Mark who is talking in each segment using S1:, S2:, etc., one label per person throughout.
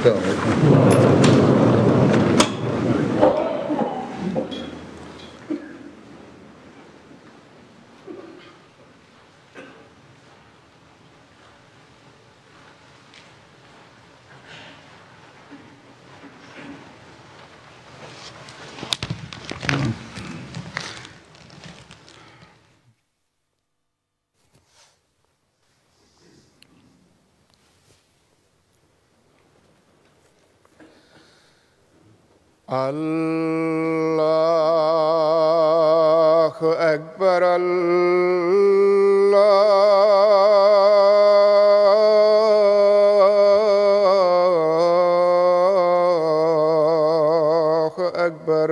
S1: السلام عليكم.
S2: الله أكبر الله أكبر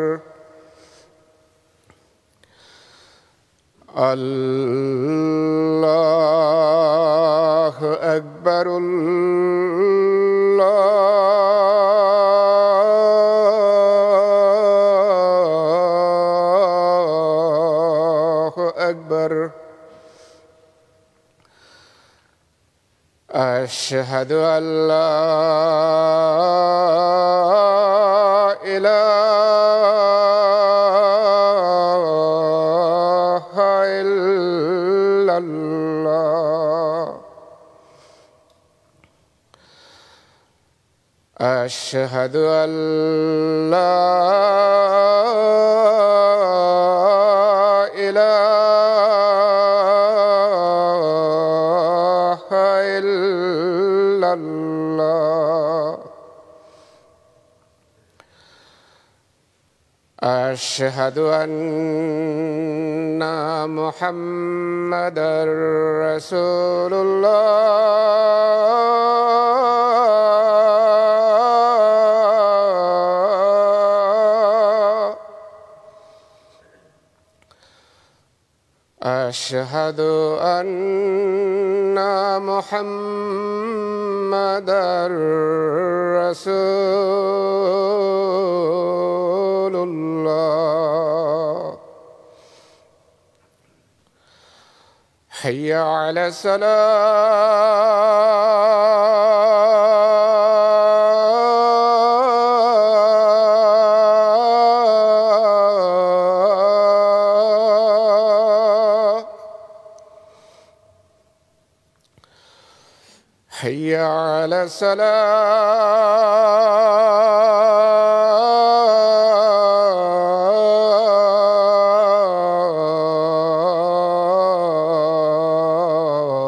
S2: الله أكبر الله أكبر أشهد أن لا إله إلا الله أشهد أن لا إله إلا الله أشهد أن محمدًا رسول الله أشهد أن محمدًا رسول الله حي على الصلاة حي على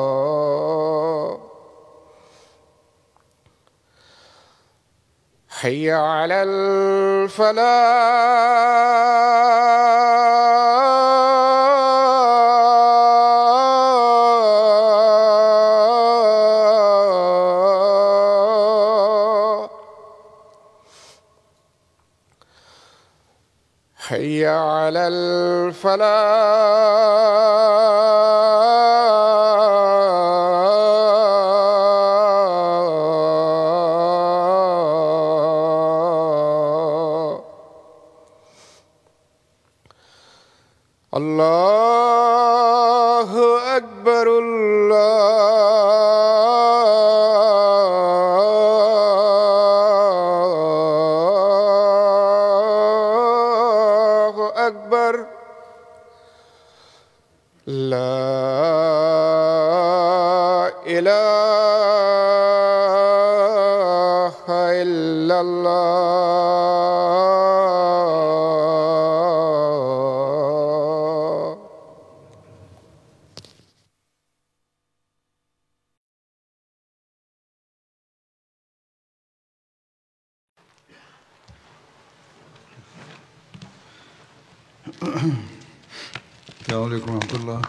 S2: الصلاة حي على الفلاح حي على الفلاح الله أكبر الله أكبر لا إله إلا الله
S1: السلام عليكم ورحمة الله.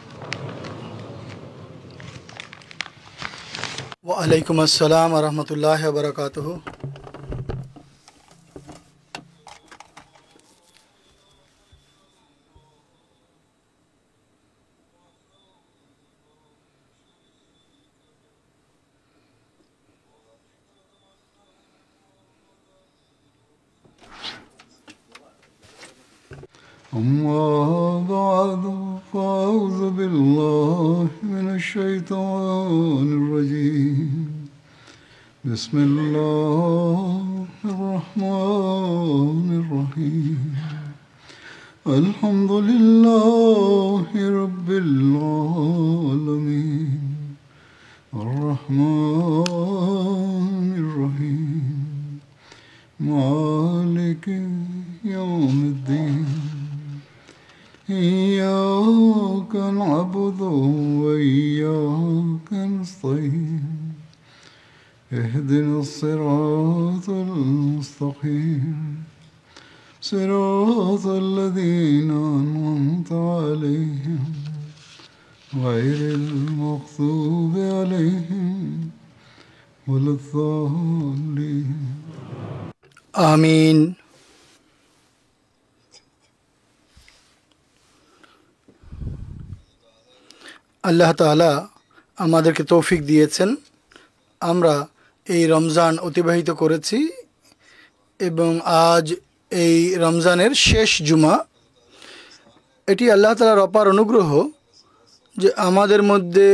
S3: وعليكم السلام ورحمة الله وبركاته.
S1: أما بعد فأعوذ بالله من الشيطان الرجيم بسم الله الرحمن الرحيم الحمد لله رب العالمين الرحمن الرحيم مالك يوم الدين إياك نعبد وإياك نستعين اهدنا الصراط المستقيم صراط الذين أنعمت عليهم غير المغضوب عليهم ولا الضالين
S3: আমিন। আল্লাহ তাআলা আমাদেরকে তৌফিক দিয়েছেন, আমরা এই রমজান অতিবাহিত করেছি এবং আজ এই রমজানের শেষ জুমা। এটি আল্লাহ তাআলার অপার অনুগ্রহ যে আমাদের মধ্যে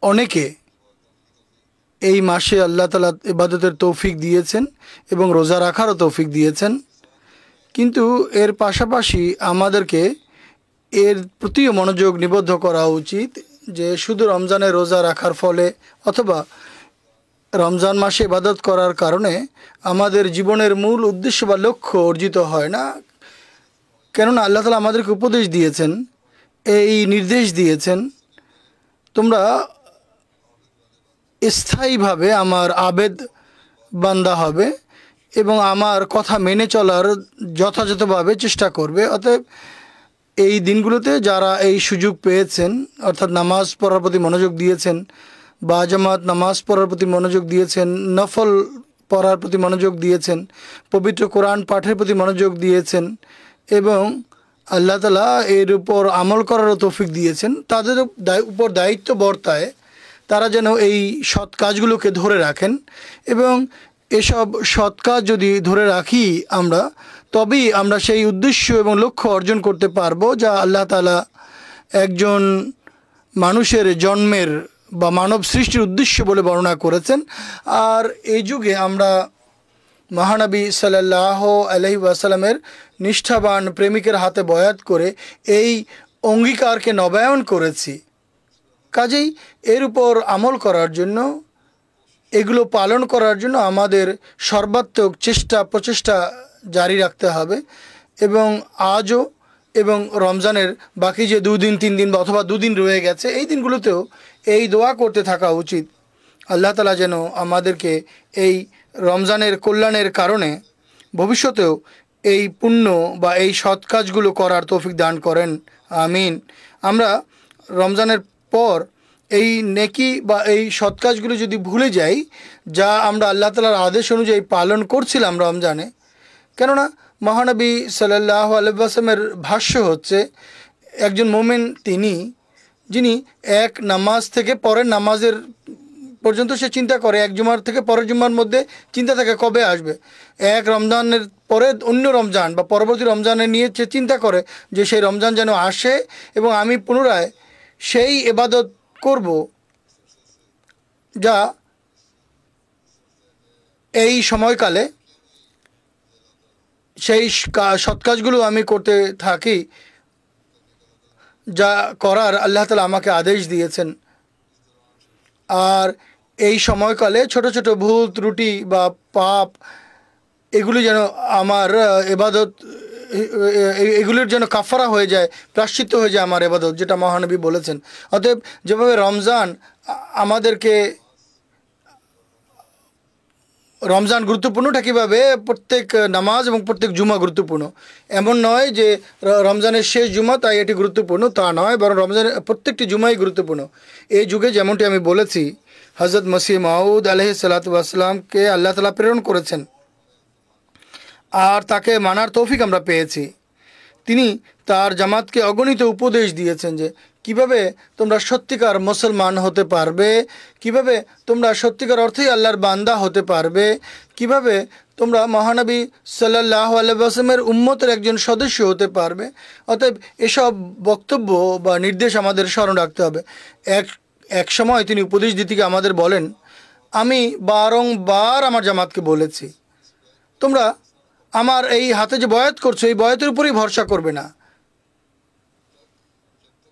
S3: অনেকে এই মাসে আল্লাহ তাআলা ইবাদতের তৌফিক দিয়েছেন এবং রোজা রাখারও তৌফিক দিয়েছেন, কিন্তু এর পাশাপাশি আমাদেরকে এর প্রতিও মনোযোগ নিবদ্ধ করা উচিত যে শুধু রমজানে রোজা রাখার ফলে অথবা রমজান মাসে ইবাদত করার কারণে আমাদের জীবনের মূল উদ্দেশ্য বা লক্ষ্য অর্জিত হয় না। কেননা আল্লাহ তাআলা আমাদেরকে উপদেশ দিয়েছেন, এই নির্দেশ দিয়েছেন, তোমরা স্থায়ীভাবে আমার আবেদ বান্দা হবে এবং আমার কথা মেনে চলার যথাযথভাবে চেষ্টা করবে। অতএব এই দিনগুলোতে যারা এই সুযোগ পেয়েছেন, অর্থাৎ নামাজ পড়ার প্রতি মনোযোগ দিয়েছেন, বা জামাত নামাজ পড়ার প্রতি মনোযোগ দিয়েছেন, নফল পড়ার প্রতি মনোযোগ দিয়েছেন, পবিত্র কোরআন পাঠের প্রতি মনোযোগ দিয়েছেন এবং আল্লাহ তাআলা এর উপর আমল করারও তৌফিক দিয়েছেন, তাদের উপর দায়িত্ব বর্তায় তারা যেন এই সৎ কাজগুলোকে ধরে রাখেন এবং এসব সৎ কাজ যদি ধরে রাখি আমরা, তবেই আমরা সেই উদ্দেশ্য এবং লক্ষ্য অর্জন করতে পারবো যা আল্লাহ তাআলা একজন মানুষের জন্মের বা মানব সৃষ্টির উদ্দেশ্য বলে বর্ণনা করেছেন। আর এই যুগে আমরা মহানবী সাল্লাল্লাহু আলাইহি ওয়াসাল্লামের নিষ্ঠাবান প্রেমিকের হাতে বয়াত করে এই অঙ্গীকারকে নবায়ন করেছি। কাজেই এর উপর আমল করার জন্য, এগুলো পালন করার জন্য আমাদের সর্বাত্মক প্রচেষ্টা জারি রাখতে হবে এবং আজও এবং রমজানের বাকি যে 2 দিন 3 দিন বা অথবা 2 দিন রয়ে গেছে এই দিনগুলোতেও এই দোয়া করতে থাকা উচিত, আল্লাহ তাআলা যেন আমাদেরকে এই রমজানের কল্যাণের কারণে ভবিষ্যতেও এই পুণ্য বা এই সৎ কাজগুলো করার তৌফিক দান করেন, আমিন। আমরা রমজানের পর এই নেকি বা এই সৎ কাজগুলো যদি ভুলে যাই যা আমরা আল্লাহ তাআলার আদেশ অনুযায়ী পালন করছিলাম রমজানে, কেননা মহানবী সাল্লাল্লাহু আলাইহি ওয়াসাল্লামের ভাষ্য হচ্ছে একজন মুমিন তিনি যিনি এক নামাজ থেকে পরের নামাজের পর্যন্ত সে চিন্তা করে, এক জুমার থেকে পরের জুমার মধ্যে চিন্তা থাকে কবে আসবে, এক রমজানের পরে অন্য রমজান বা পরবর্তী রমজানে নিয়ে সে চিন্তা করে যে সেই রমজান যেন আসে এবং আমি পুনরায় সেই ইবাদত করব যা এই সময়কালে সেই সৎ কাজগুলো আমি করতে থাকি যা করার আল্লাহ তাআলা আমাকে আদেশ দিয়েছেন। আর এই সময়কালে ছোট ছোট ভুল ত্রুটি বা পাপ এগুলি যেন আমার ইবাদত, এগুলির যেন কাফারা হয়ে যায়, প্রায়শ্চিত্ত হয়ে যায় আমার ইবাদত, যেটা মহানবী বলেছেন। অতএব যেভাবে রমজান আমাদেরকে রমজান গুরুত্বপূর্ণটা কীভাবে প্রত্যেক নামাজ এবং প্রত্যেক জুমা গুরুত্বপূর্ণ, এমন নয় যে রমজানের শেষ জুমা তাই এটি গুরুত্বপূর্ণ, তা নয়, বরং রমজানের প্রত্যেকটি জুমাই গুরুত্বপূর্ণ। এই যুগে যেমনটি আমি বলেছি হযরত মসিহ মাউদ আলাইহিস সালাতু ওয়াস সালামকে আল্লাহ তাআলা প্রেরণ করেছেন আর তাকে মানার তৌফিক আমরা পেয়েছি। তিনি তার জামাতকে অগণিত উপদেশ দিয়েছেন যে কিভাবে তোমরা সত্যিকার মুসলমান হতে পারবে, কিভাবে তোমরা সত্যিকার অর্থেই আল্লাহর বান্দা হতে পারবে, কিভাবে তোমরা মহানবী সাল্লাল্লাহু আলাইহি ওয়াসাল্লামের উম্মতের একজন সদস্য হতে পারবে। অতএব এসব বক্তব্য বা নির্দেশ আমাদের স্মরণ রাখতে হবে। এক সময় তিনি উপদেশ দিতে আমাদের বলেন, আমি বারংবার আমার জামাতকে বলেছি, তোমরা আমার এই হাতে যে বয়াত করছো এই বয়াতের উপরেই ভরসা করবে না।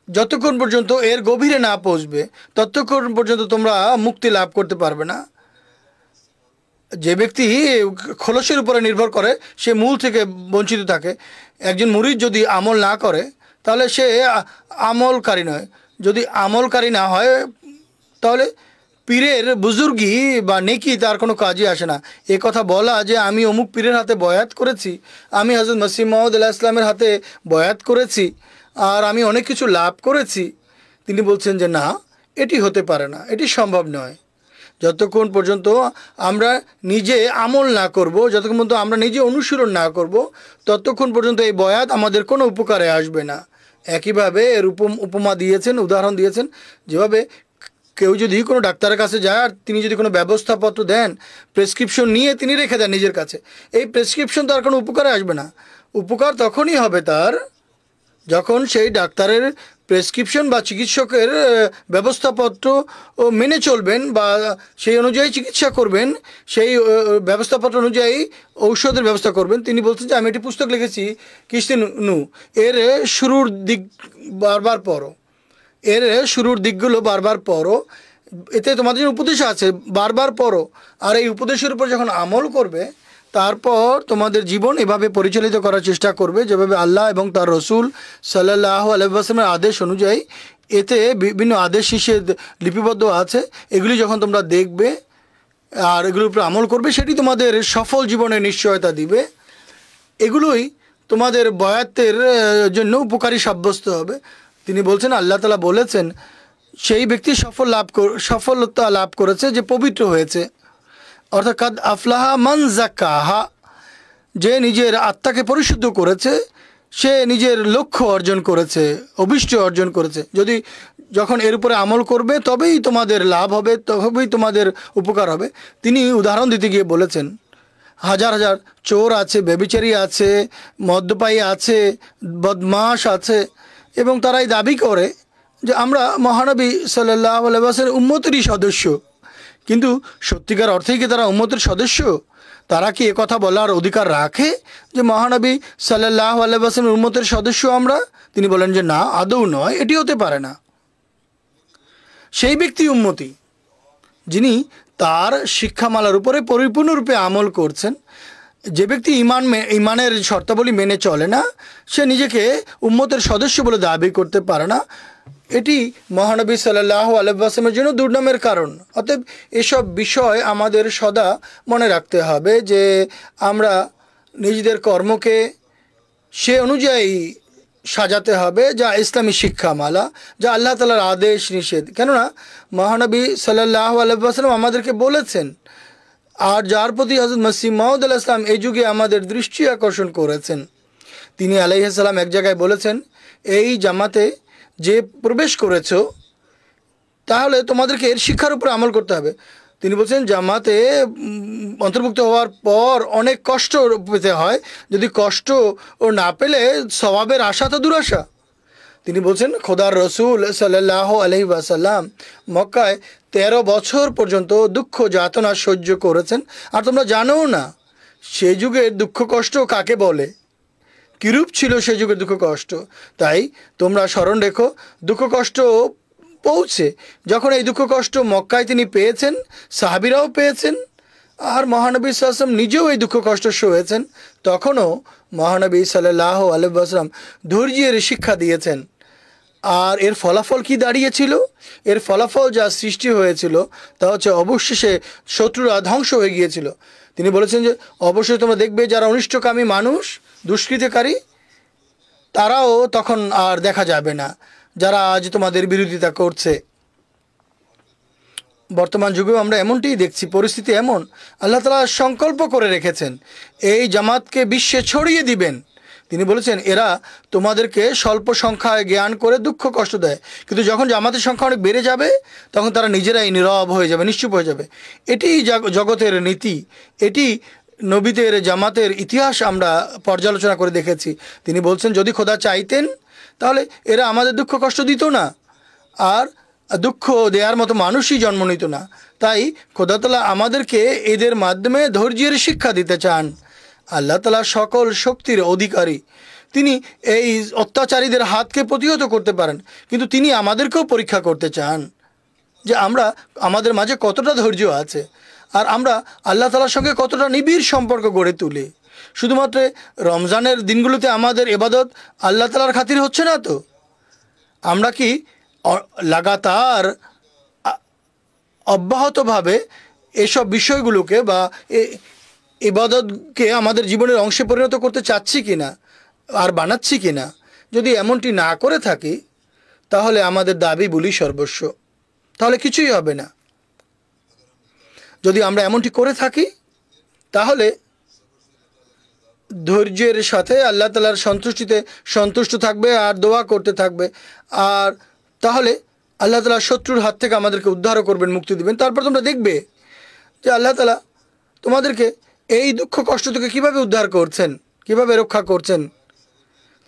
S3: যতক্ষণ পর্যন্ত এর গভীরে না পৌঁছবে ততক্ষণ পর্যন্ত তোমরা মুক্তি লাভ করতে পারবে না। যে ব্যক্তি খোলসের উপরে নির্ভর করে সে মূল থেকে বঞ্চিত থাকে। একজন মুরিদ যদি আমল না করে তাহলে সে আমলকারী নয়। যদি আমলকারী না হয় তাহলে পীরের বুজুর্গি বা নেকি তার কোনো কাজে আসে না। এ কথা বলা যে আমি অমুক পীরের হাতে বয়াত করেছি, আমি হযরত মসিহ মাউদ আলাইহিস সালামের হাতে বয়াত করেছি আর আমি অনেক কিছু লাভ করেছি, তিনি বলছেন যে না, এটি হতে পারে না, এটি সম্ভব নয়। যতক্ষণ পর্যন্ত আমরা নিজে আমল না করব, যতক্ষণ পর্যন্ত আমরা নিজে অনুসরণ না করব, ততক্ষণ পর্যন্ত এই বয়াত আমাদের কোনো উপকারে আসবে না। একইভাবে এর উপমা দিয়েছেন, উদাহরণ দিয়েছেন, যেভাবে কেউ যদি কোনো ডাক্তারের কাছে যায় আর তিনি যদি কোনো ব্যবস্থাপত্র দেন, প্রেসক্রিপশন নিয়ে তিনি রেখে দেন নিজের কাছে, এই প্রেসক্রিপশন তার কোনো উপকারে আসবে না। উপকার তখনই হবে তার যখন সেই ডাক্তারের প্রেসক্রিপশন বা চিকিৎসকের ব্যবস্থাপত্র মেনে চলবেন বা সেই অনুযায়ী চিকিৎসা করবেন, সেই ব্যবস্থাপত্র অনুযায়ী ঔষধের ব্যবস্থা করবেন। তিনি বলছেন যে আমি একটি পুস্তক লিখেছি কিস্তিনু, এর শুরুর দিক বারবার পড়ো, এর শুরুর দিকগুলো বারবার পড়ো, এতে তোমাদের উপদেশ আছে, বারবার পড়ো। আর এই উপদেশের উপর যখন আমল করবে তারপর তোমাদের জীবন এভাবে পরিচালিত করার চেষ্টা করবে যেভাবে আল্লাহ এবং তার রসুল সাল্লাল্লাহু আলাইহি ওয়াসাল্লামের আদেশ অনুযায়ী। এতে বিভিন্ন আদেশ নিষেধ লিপিবদ্ধ আছে। এগুলি যখন তোমরা দেখবে আর এগুলোর উপর আমল করবে, সেটি তোমাদের সফল জীবনের নিশ্চয়তা দিবে। এগুলোই তোমাদের বয়াতের জন্য উপকারী সাব্যস্ত হবে। তিনি বলছেন, আল্লাহ তাআলা বলেছেন, সেই ব্যক্তি সফলতা লাভ করেছে যে পবিত্র হয়েছে, অর্থাৎ কাদ আফলাহা মান যাক্কাহা, যে নিজের আত্মাকে পরিশুদ্ধ করেছে সে নিজের লক্ষ্য অর্জন করেছে, অভিষ্ট অর্জন করেছে। যখন এর উপরে আমল করবে তবেই তোমাদের লাভ হবে, তবেই তোমাদের উপকার হবে। তিনি উদাহরণ দিতে গিয়ে বলেছেন, হাজার হাজার চোর আছে, ব্যভিচারী আছে, মদ্যপায়ী আছে, বদমাশ আছে, এবং তারাই দাবি করে যে আমরা মহানবী সাল্লাল্লাহু আলাইহি ওয়াসাল্লামের উম্মতেরই সদস্য। কিন্তু সত্যিকার অর্থেই কি তারা উম্মতের সদস্য? তারা কি একথা বলার অধিকার রাখে যে মহানবী সাল্লাল্লাহু আলাইহি ওয়াসাল্লামের উম্মতের সদস্য আমরা? তিনি বলেন যে না, আদৌ নয়, এটি হতে পারে না। সেই ব্যক্তি উম্মতি যিনি তার শিক্ষামালার উপরে পরিপূর্ণরূপে আমল করছেন। যে ব্যক্তি ইমানের শর্তাবলী মেনে চলে না, সে নিজেকে উম্মতের সদস্য বলে দাবি করতে পারে না। এটি মহানবী সাল্লাল্লাহু আলাইহি ওয়াসাল্লামের জন্য দুর্নামের কারণ। অতএব এসব বিষয় আমাদের সদা মনে রাখতে হবে যে আমরা নিজেদের কর্মকে সে অনুযায়ী সাজাতে হবে যা ইসলামী শিক্ষামালা, যা আল্লাহ তাআলার আদেশ নিষেধ। কেননা মহানবী সাল্লাল্লাহু আলাইহি ওয়াসাল্লাম আমাদেরকে বলেছেন, আর যার প্রতি হযরত মসিহ মাউদ আলাইহিস সালাম এই যুগে আমাদের দৃষ্টি আকর্ষণ করেছেন। তিনি আলাইহিস সালাম এক জায়গায় বলেছেন, এই জামাতে যে প্রবেশ করেছো তাহলে তোমাদেরকে এর শিক্ষার উপরে আমল করতে হবে। তিনি বলছেন জামাতে অন্তর্ভুক্ত হওয়ার পর অনেক কষ্ট পেতে হয়, যদি কষ্ট না পেলে সওয়াবের আশা তো দুরাশা। তিনি বলছেন খোদার রসুল সাল্লাল্লাহু আলাইহি ওয়াসাল্লাম মক্কায় 13 বছর পর্যন্ত দুঃখ যাতনা সহ্য করেছেন, আর তোমরা জানো না সে যুগের দুঃখ কষ্ট কাকে বলে, কিরূপ ছিল সে যুগের দুঃখ কষ্ট। তাই তোমরা স্মরণ রেখো, দুঃখ কষ্ট পৌঁছে যখন এই দুঃখ কষ্ট মক্কায় তিনি পেয়েছেন, সাহাবীরাও পেয়েছেন, আর মহানবী সাল্লাল্লাহু আলাইহি ওয়াসাল্লাম নিজেও এই দুঃখ কষ্ট সয়েছেন, তখনও মহানবী সাল্লাল্লাহু আলাইহি ওয়াসাল্লাম ধৈর্যের শিক্ষা দিয়েছেন। আর এর ফলাফল কি দাঁড়িয়েছিল? এর ফলাফল যা সৃষ্টি হয়েছিল তা হচ্ছে অবশেষে শত্রুরা ধ্বংস হয়ে গিয়েছিল। তিনি বলেছেন যে অবশ্যই তোমরা দেখবে যারা অনিষ্টকামী মানুষ, দুষ্কৃতকারী, তারাও তখন আর দেখা যাবে না, যারা আজ তোমাদের বিরোধিতা করছে। বর্তমান যুগেও আমরা এমনটিই দেখছি, পরিস্থিতি এমন। আল্লাহ তাআলা সংকল্প করে রেখেছেন এই জামাতকে বিশ্বে ছড়িয়ে দিবেন। তিনি বলেছেন এরা তোমাদেরকে স্বল্প সংখ্যায় জ্ঞান করে দুঃখ কষ্ট দেয়, কিন্তু যখন জামাতের সংখ্যা অনেক বেড়ে যাবে তখন তারা নিজেরাই নীরব হয়ে যাবে, নিশ্চুপ হয়ে যাবে। এটি জগতের নীতি, এটি নবীদের জামাতের ইতিহাস আমরা পর্যালোচনা করে দেখেছি। তিনি বলছেন যদি খোদা চাইতেন তাহলে এরা আমাদের দুঃখ কষ্ট দিত না, আর দুঃখ দেওয়ার মতো মানুষই জন্ম নিত না। তাই খোদা তাআলা আমাদেরকে এদের মাধ্যমে ধৈর্যের শিক্ষা দিতে চান। আল্লাহ তাআলা সকল শক্তির অধিকারী, তিনি এই অত্যাচারীদের হাতকে প্রতিহত করতে পারেন, কিন্তু তিনি আমাদেরকেও পরীক্ষা করতে চান যে আমরা আমাদের মাঝে কতটা ধৈর্য আছে আর আমরা আল্লাহ তাআলার সঙ্গে কতটা নিবিড় সম্পর্ক গড়ে তুলি। শুধুমাত্র রমজানের দিনগুলোতে আমাদের ইবাদত আল্লাহ তাআলার খাতিরে হচ্ছে না তো? আমরা কি লাগাতার অব্যাহতভাবে এসব বিষয়গুলোকে বা ইবাদতকে আমাদের জীবনের অংশে পরিণত করতে চাচ্ছি কিনা আর বানাচ্ছি কিনা? যদি এমনটি না করে থাকি তাহলে আমাদের দাবি বলি সর্বস্ব, তাহলে কিছুই হবে না। যদি আমরা এমনটি করে থাকি তাহলে ধৈর্যের সাথে আল্লাহ তাআলার সন্তুষ্টিতে সন্তুষ্ট থাকবে আর দোয়া করতে থাকবে, আর তাহলে আল্লাহ তাআলা শত্রুর হাত থেকে আমাদেরকে উদ্ধারও করবেন, মুক্তি দেবেন। তারপর তোমরা দেখবে যে আল্লাহ তাআলা তোমাদেরকে এই দুঃখ কষ্ট থেকে কীভাবে উদ্ধার করছেন, কিভাবে রক্ষা করছেন।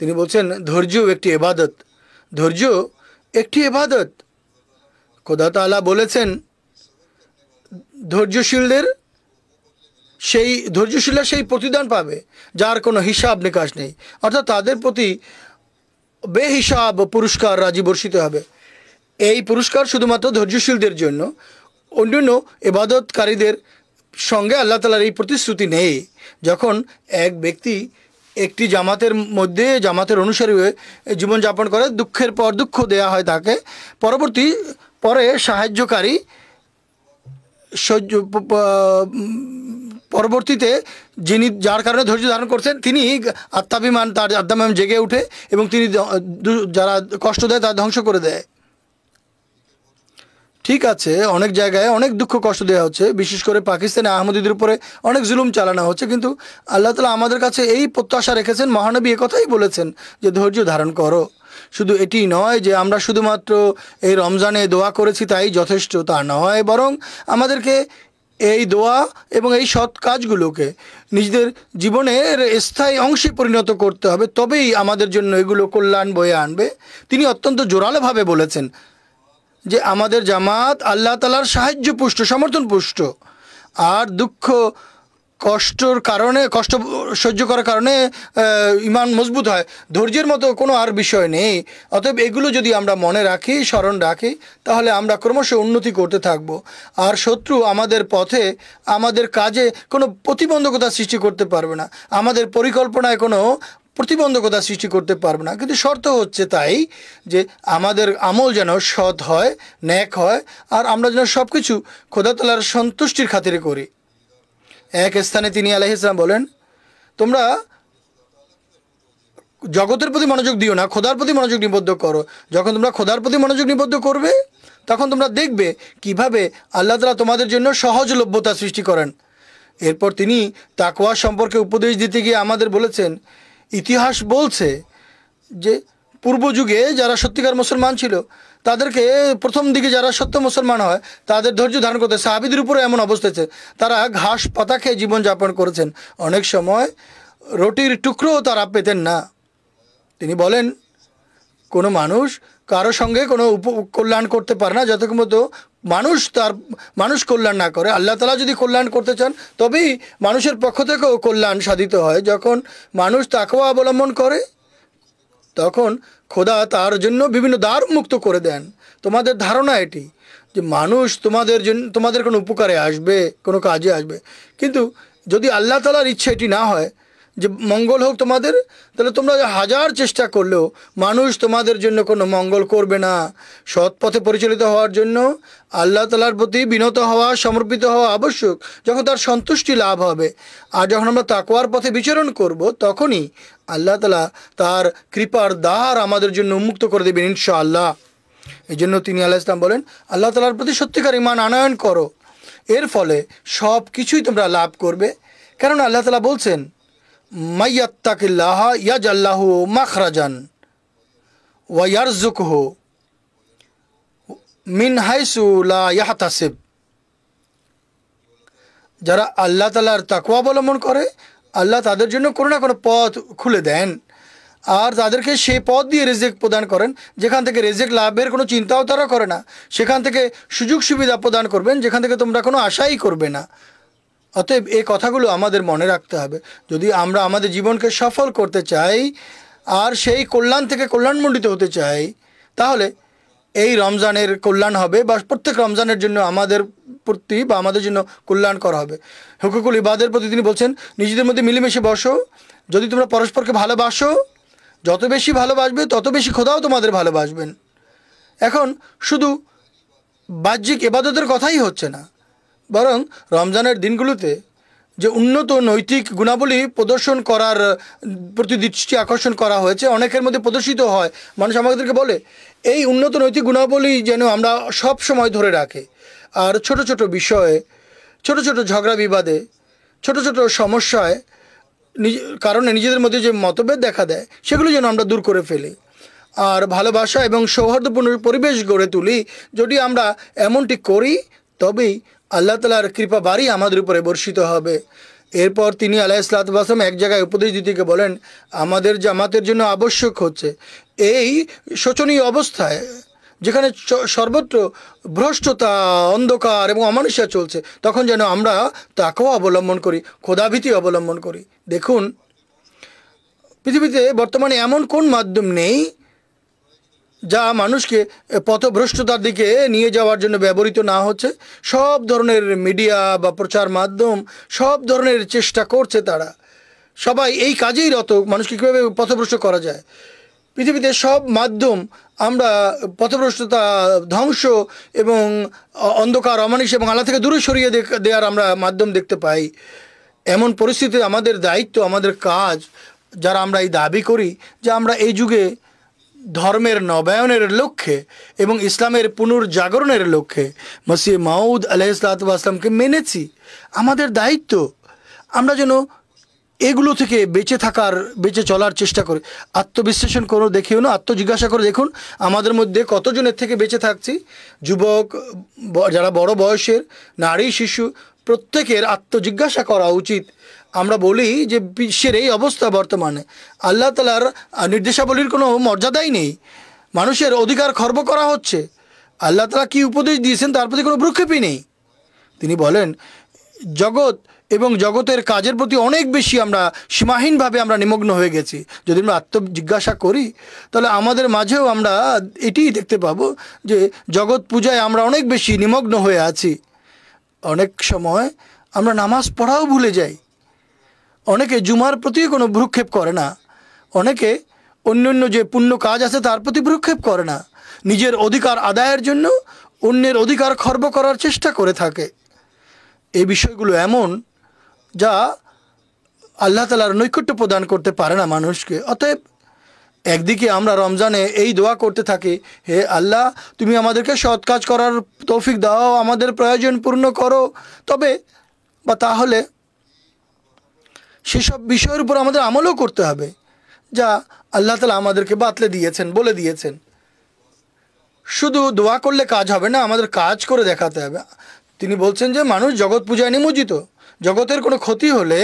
S3: তিনি বলছেন ধৈর্য একটি ইবাদত, ধৈর্য একটি ইবাদত। খোদা তাআলা বলেছেন ধৈর্যশীলরা সেই প্রতিদান পাবে যার কোনো হিসাব নিকাশ নেই, অর্থাৎ তাদের প্রতি বেহিসাব পুরস্কার রাজি বর্ষিত হবে। এই পুরস্কার শুধুমাত্র ধৈর্যশীলদের জন্য, অন্যান্য ইবাদতকারীদের সঙ্গে আল্লাহ তাআলার এই প্রতিশ্রুতি নেই। যখন এক ব্যক্তি একটি জামাতের মধ্যে জামাতের অনুসারী হয়ে জীবনযাপন করে, দুঃখের পর দুঃখ দেয়া হয় তাকে, পরে সাহায্যকারী পরবর্তীতে যার কারণে ধৈর্য ধারণ করছেন তিনি তার আত্মাভিমান জেগে উঠে এবং তিনি যারা কষ্ট দেয় তার ধ্বংস করে দেয়। ঠিক আছে, অনেক জায়গায় অনেক দুঃখ কষ্ট দেওয়া হচ্ছে, বিশেষ করে পাকিস্তানে আহমদীদের উপরে অনেক জুলুম চালানো হচ্ছে, কিন্তু আল্লাহ তাআলা আমাদের কাছে এই প্রত্যাশা রেখেছেন, মহানবী একথাই বলেছেন যে ধৈর্য ধারণ করো। শুধু এটি নয় যে আমরা শুধুমাত্র এই রমজানে দোয়া করেছি তাই যথেষ্ট, তা নয়, বরং আমাদেরকে এই দোয়া এবং এই সৎ কাজগুলোকে নিজেদের জীবনের স্থায়ী অংশে পরিণত করতে হবে, তবেই আমাদের জন্য এগুলো কল্যাণ বয়ে আনবে। তিনি অত্যন্ত জোরালোভাবে বলেছেন যে আমাদের জামাত আল্লাহ তাআলার সাহায্য পুষ্ট, সমর্থন পুষ্ট, আর দুঃখ কষ্টর কারণে, কষ্ট সহ্য করার কারণে ঈমান মজবুত হয়। ধৈর্যের মতো কোনো আর বিষয় নেই। অতএব এগুলো যদি আমরা মনে রাখি, স্মরণ রাখি, তাহলে আমরা ক্রমশ উন্নতি করতে থাকব। আর শত্রু আমাদের পথে, আমাদের কাজে কোনো প্রতিবন্ধকতা সৃষ্টি করতে পারবে না, আমাদের পরিকল্পনায় কোনো প্রতিবন্ধকতা সৃষ্টি করতে পারবে না। কিন্তু শর্ত হচ্ছে তাই যে আমাদের আমল যেন সৎ হয়, ন্যাক হয়, আর আমরা যেন সব কিছু খোদা তাআলার সন্তুষ্টির খাতিরে করি। এক স্থানে তিনি আলাইহিস সালাম বলেন, তোমরা জগতের প্রতি মনোযোগ দিও না, খোদার প্রতি মনোযোগ নিবদ্ধ করো। যখন তোমরা খোদার প্রতি মনোযোগ নিবদ্ধ করবে তখন তোমরা দেখবে কিভাবে আল্লাহ তাআলা তোমাদের জন্য সহজলভ্যতা সৃষ্টি করেন। এরপর তিনি তাকওয়া সম্পর্কে উপদেশ দিতে গিয়ে আমাদের বলেছেন, ইতিহাস বলছে যে পূর্ব যুগে যারা সত্যিকার মুসলমান ছিল তাদেরকে প্রথম দিকে যারা সত্য মুসলমান হয় তাদের ধৈর্য ধারণ করতে, সাহাবীদের উপরে এমন অবস্থা আছে তারা ঘাস পাতা খেয়ে জীবনযাপন করেছেন, অনেক সময় রুটির টুকরোও তারা পেতেন না। তিনি বলেন কোনো মানুষ কারো সঙ্গে কোনো কল্যাণ করতে পারে না যতক্ষণ মতো মানুষ কল্যাণ না করে। আল্লাহ তাআলা যদি কল্যাণ করতে চান তবেই মানুষের পক্ষ থেকেও কল্যাণ সাধিত হয়। যখন মানুষ তাকওয়া অবলম্বন করে তখন খোদা তার জন্য বিভিন্ন দ্বার মুক্ত করে দেন। তোমাদের ধারণা এটি যে মানুষ তোমাদের কোনো উপকারে আসবে, কোনো কাজে আসবে, কিন্তু যদি আল্লাহ তাআলার ইচ্ছা এটি না হয় যে মঙ্গল হোক তোমাদের, তাহলে তোমরা হাজার চেষ্টা করলেও মানুষ তোমাদের জন্য কোনো মঙ্গল করবে না। সৎ পথে পরিচালিত হওয়ার জন্য আল্লাহ তাআলার প্রতি বিনত হওয়া, সমর্পিত হওয়া আবশ্যক, যখন তার সন্তুষ্টি লাভ হবে। আর যখন আমরা তাকওয়ার পথে বিচরণ করব তখনই আল্লাহ তাআলা তার কৃপার দ্বার আমাদের জন্য উন্মুক্ত করে দেবেন ইনশাআল্লাহ। এই জন্য তিনি আলাইহিস সালাম বলেন, আল্লাহ তাআলার প্রতি সত্যিকার ঈমান আনয়ন করো, এর ফলে সব কিছুই তোমরা লাভ করবে। কারণ আল্লাহ তাআলা বলছেন, মাইয়াত্তাকিল্লাহ ইয়াজআল লাহু মাখরাজান ওয়া ইয়ারযুকহু মিন হাইসু লা ইয়াহতাসিব। যারা আল্লাহ তাআলার তাকওয়া অবলম্বন করে আল্লাহ তাদের জন্য কোনো না কোনো পথ খুলে দেন। আর তাদেরকে সেই পথ দিয়ে রেজেক প্রদান করেন যেখান থেকে রেজেক লাভের কোনো চিন্তাও তারা করে না, সেখান থেকে সুযোগ সুবিধা প্রদান করবেন যেখান থেকে তোমরা কোনো আশাই করবে না। অতএব এই কথাগুলো আমাদের মনে রাখতে হবে। যদি আমরা আমাদের জীবনকে সফল করতে চাই আর সেই কল্যাণ থেকে কল্যাণমণ্ডিত হতে চাই, তাহলে এই রমজানের কল্যাণ হবে বা প্রত্যেক রমজানের জন্য আমাদের প্রতি বা আমাদের জন্য কল্যাণ করা হবে। হুকুকুল ইবাদের প্রতি তিনি বলছেন, নিজেদের মধ্যে মিলেমিশে বসো, যদি তোমরা পরস্পরকে ভালোবাসো, যত বেশি ভালোবাসবে তত বেশি খোদাও তোমাদের ভালোবাসবেন। এখন শুধু বাহ্যিক ইবাদতের কথাই হচ্ছে না, বরং রমজানের দিনগুলোতে যে উন্নত নৈতিক গুণাবলী প্রদর্শন করার প্রতি দৃষ্টি আকর্ষণ করা হয়েছে, অনেকের মধ্যে প্রদর্শিত হয়। মানুষ আমাদেরকে বলে এই উন্নত নৈতিক গুণাবলী যেন আমরা সব সময় ধরে রাখি, আর ছোট ছোট বিষয়ে, ছোট ছোট ঝগড়া বিবাদে, ছোট ছোট সমস্যায় কারণে নিজেদের মধ্যে যে মতভেদ দেখা দেয় সেগুলো যেন আমরা দূর করে ফেলি আর ভালোবাসা এবং সৌহার্দ্যপূর্ণ পরিবেশ গড়ে তুলি। যদি আমরা এমনটি করি তবেই আল্লাহ তাআলার কৃপা বাড়ি আমাদের উপরে বর্ষিত হবে। এরপর তিনি আলাইহিসসালাতু ওয়াস সালাম এক জায়গায় উপদেশ দিতে গিয়ে বলেন, আমাদের জামাতের জন্য আবশ্যক হচ্ছে এই শোচনীয় অবস্থায় যেখানে সর্বত্র ভ্রষ্টতা, অন্ধকার এবং অমানুষ্য চলছে, তখন যেন আমরা তাকওয়া অবলম্বন করি, খোদাভীতি অবলম্বন করি। দেখুন, পৃথিবীতে বর্তমানে এমন কোন মাধ্যম নেই যা মানুষকে পথভ্রষ্টতার দিকে নিয়ে যাওয়ার জন্য ব্যবহৃত না হচ্ছে। সব ধরনের মিডিয়া বা প্রচার মাধ্যম সব ধরনের চেষ্টা করছে, তারা সবাই এই কাজেই রত, মানুষকে কীভাবে পথভ্রষ্ট করা যায়। পৃথিবীতে সব মাধ্যম আমরা পথভ্রষ্টতা, ধ্বংস এবং অন্ধকার, অমানুষ্য এবং আল্লাহ থেকে দূরে সরিয়ে দেওয়ার আমরা মাধ্যম দেখতে পাই। এমন পরিস্থিতিতে আমাদের দায়িত্ব, আমাদের কাজ, যারা আমরা এই দাবি করি যে আমরা এই যুগে ধর্মের নবায়নের লক্ষ্যে এবং ইসলামের পুনর্জাগরণের লক্ষ্যে মসিহ মাউদ আলাইহিসসালাতু ওয়াস সালামকে মেনেছি, আমাদের দায়িত্ব আমরা যেন এগুলো থেকে বেঁচে চলার চেষ্টা করি। আত্মবিশ্লেষণ করে দেখিও না, আত্মজিজ্ঞাসা করে দেখুন আমাদের মধ্যে কতজনের থেকে বেঁচে থাকছি। যুবক, যারা বড় বয়সের, নারী, শিশু, প্রত্যেকের আত্মজিজ্ঞাসা করা উচিত। আমরা বলি যে বিশ্বের এই অবস্থা বর্তমানে, আল্লাহ তাআলার নির্দেশাবলীর কোনো মর্যাদাই নেই, মানুষের অধিকার খর্ব করা হচ্ছে, আল্লাহ তাআলা কী উপদেশ দিয়েছেন তার প্রতি কোনো ভ্রুক্ষেপই নেই। তিনি বলেন, জগৎ এবং জগতের কাজের প্রতি অনেক বেশি আমরা সীমাহীনভাবে আমরা নিমগ্ন হয়ে গেছি। যদি আমরা আত্মজিজ্ঞাসা করি তাহলে আমাদের মাঝেও আমরা এটিই দেখতে পাবো যে জগৎ পূজায় আমরা অনেক বেশি নিমগ্ন হয়ে আছি। অনেক সময় আমরা নামাজ পড়াও ভুলে যাই, অনেকে জুমার প্রতি কোনো ভ্রুক্ষেপ করে না, অনেকে অন্যান্য যে পুণ্য কাজ আছে তার প্রতি ভ্রুক্ষেপ করে না, নিজের অধিকার আদায়ের জন্য অন্যের অধিকার খর্ব করার চেষ্টা করে থাকে। এই বিষয়গুলো এমন যা আল্লাহ তাআলার নৈকট্য প্রদান করতে পারে না মানুষকে। অতএব একদিকে আমরা রমজানে এই দোয়া করতে থাকি, হে আল্লাহ তুমি আমাদেরকে সৎ কাজ করার তৌফিক দাও, আমাদের প্রয়োজন পূর্ণ করো, তবে বা তাহলে সেসব বিষয়ের উপর আমাদের আমলও করতে হবে যা আল্লাহ তাআলা আমাদেরকে বাতলে দিয়েছেন, বলে দিয়েছেন। শুধু দোয়া করলে কাজ হবে না, আমাদের কাজ করে দেখাতে হবে। তিনি বলছেন যে মানুষ জগৎ পূজায় নিমজ্জিত, জগতের কোনো ক্ষতি হলে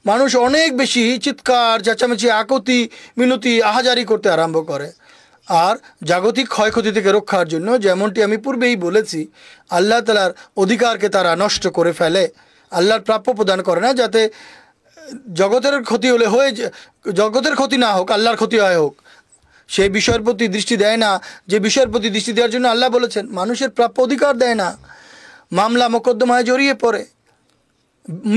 S3: মানুষ অনেক বেশি চিৎকার, চেঁচামেচি, আকুতি, মিনতি, আহাজারি করতে আরম্ভ করে। আর জাগতিক ক্ষয়ক্ষতি থেকে রক্ষার জন্য, যেমনটি আমি পূর্বেই বলেছি, আল্লাহ তাআলার অধিকারকে তারা নষ্ট করে ফেলে, আল্লাহর প্রাপ্য প্রদান করে না, যাতে জগতের ক্ষতি হলে জগতের ক্ষতি না হোক, আল্লাহর ক্ষতি হোক, সেই বিষয়ের প্রতি দৃষ্টি দেয় না। যে বিষয়ের প্রতি দৃষ্টি দেওয়ার জন্য আল্লাহ বলেছেন, মানুষের প্রাপ্য অধিকার দেয় না, মামলা মোকদ্দমায় জড়িয়ে পড়ে,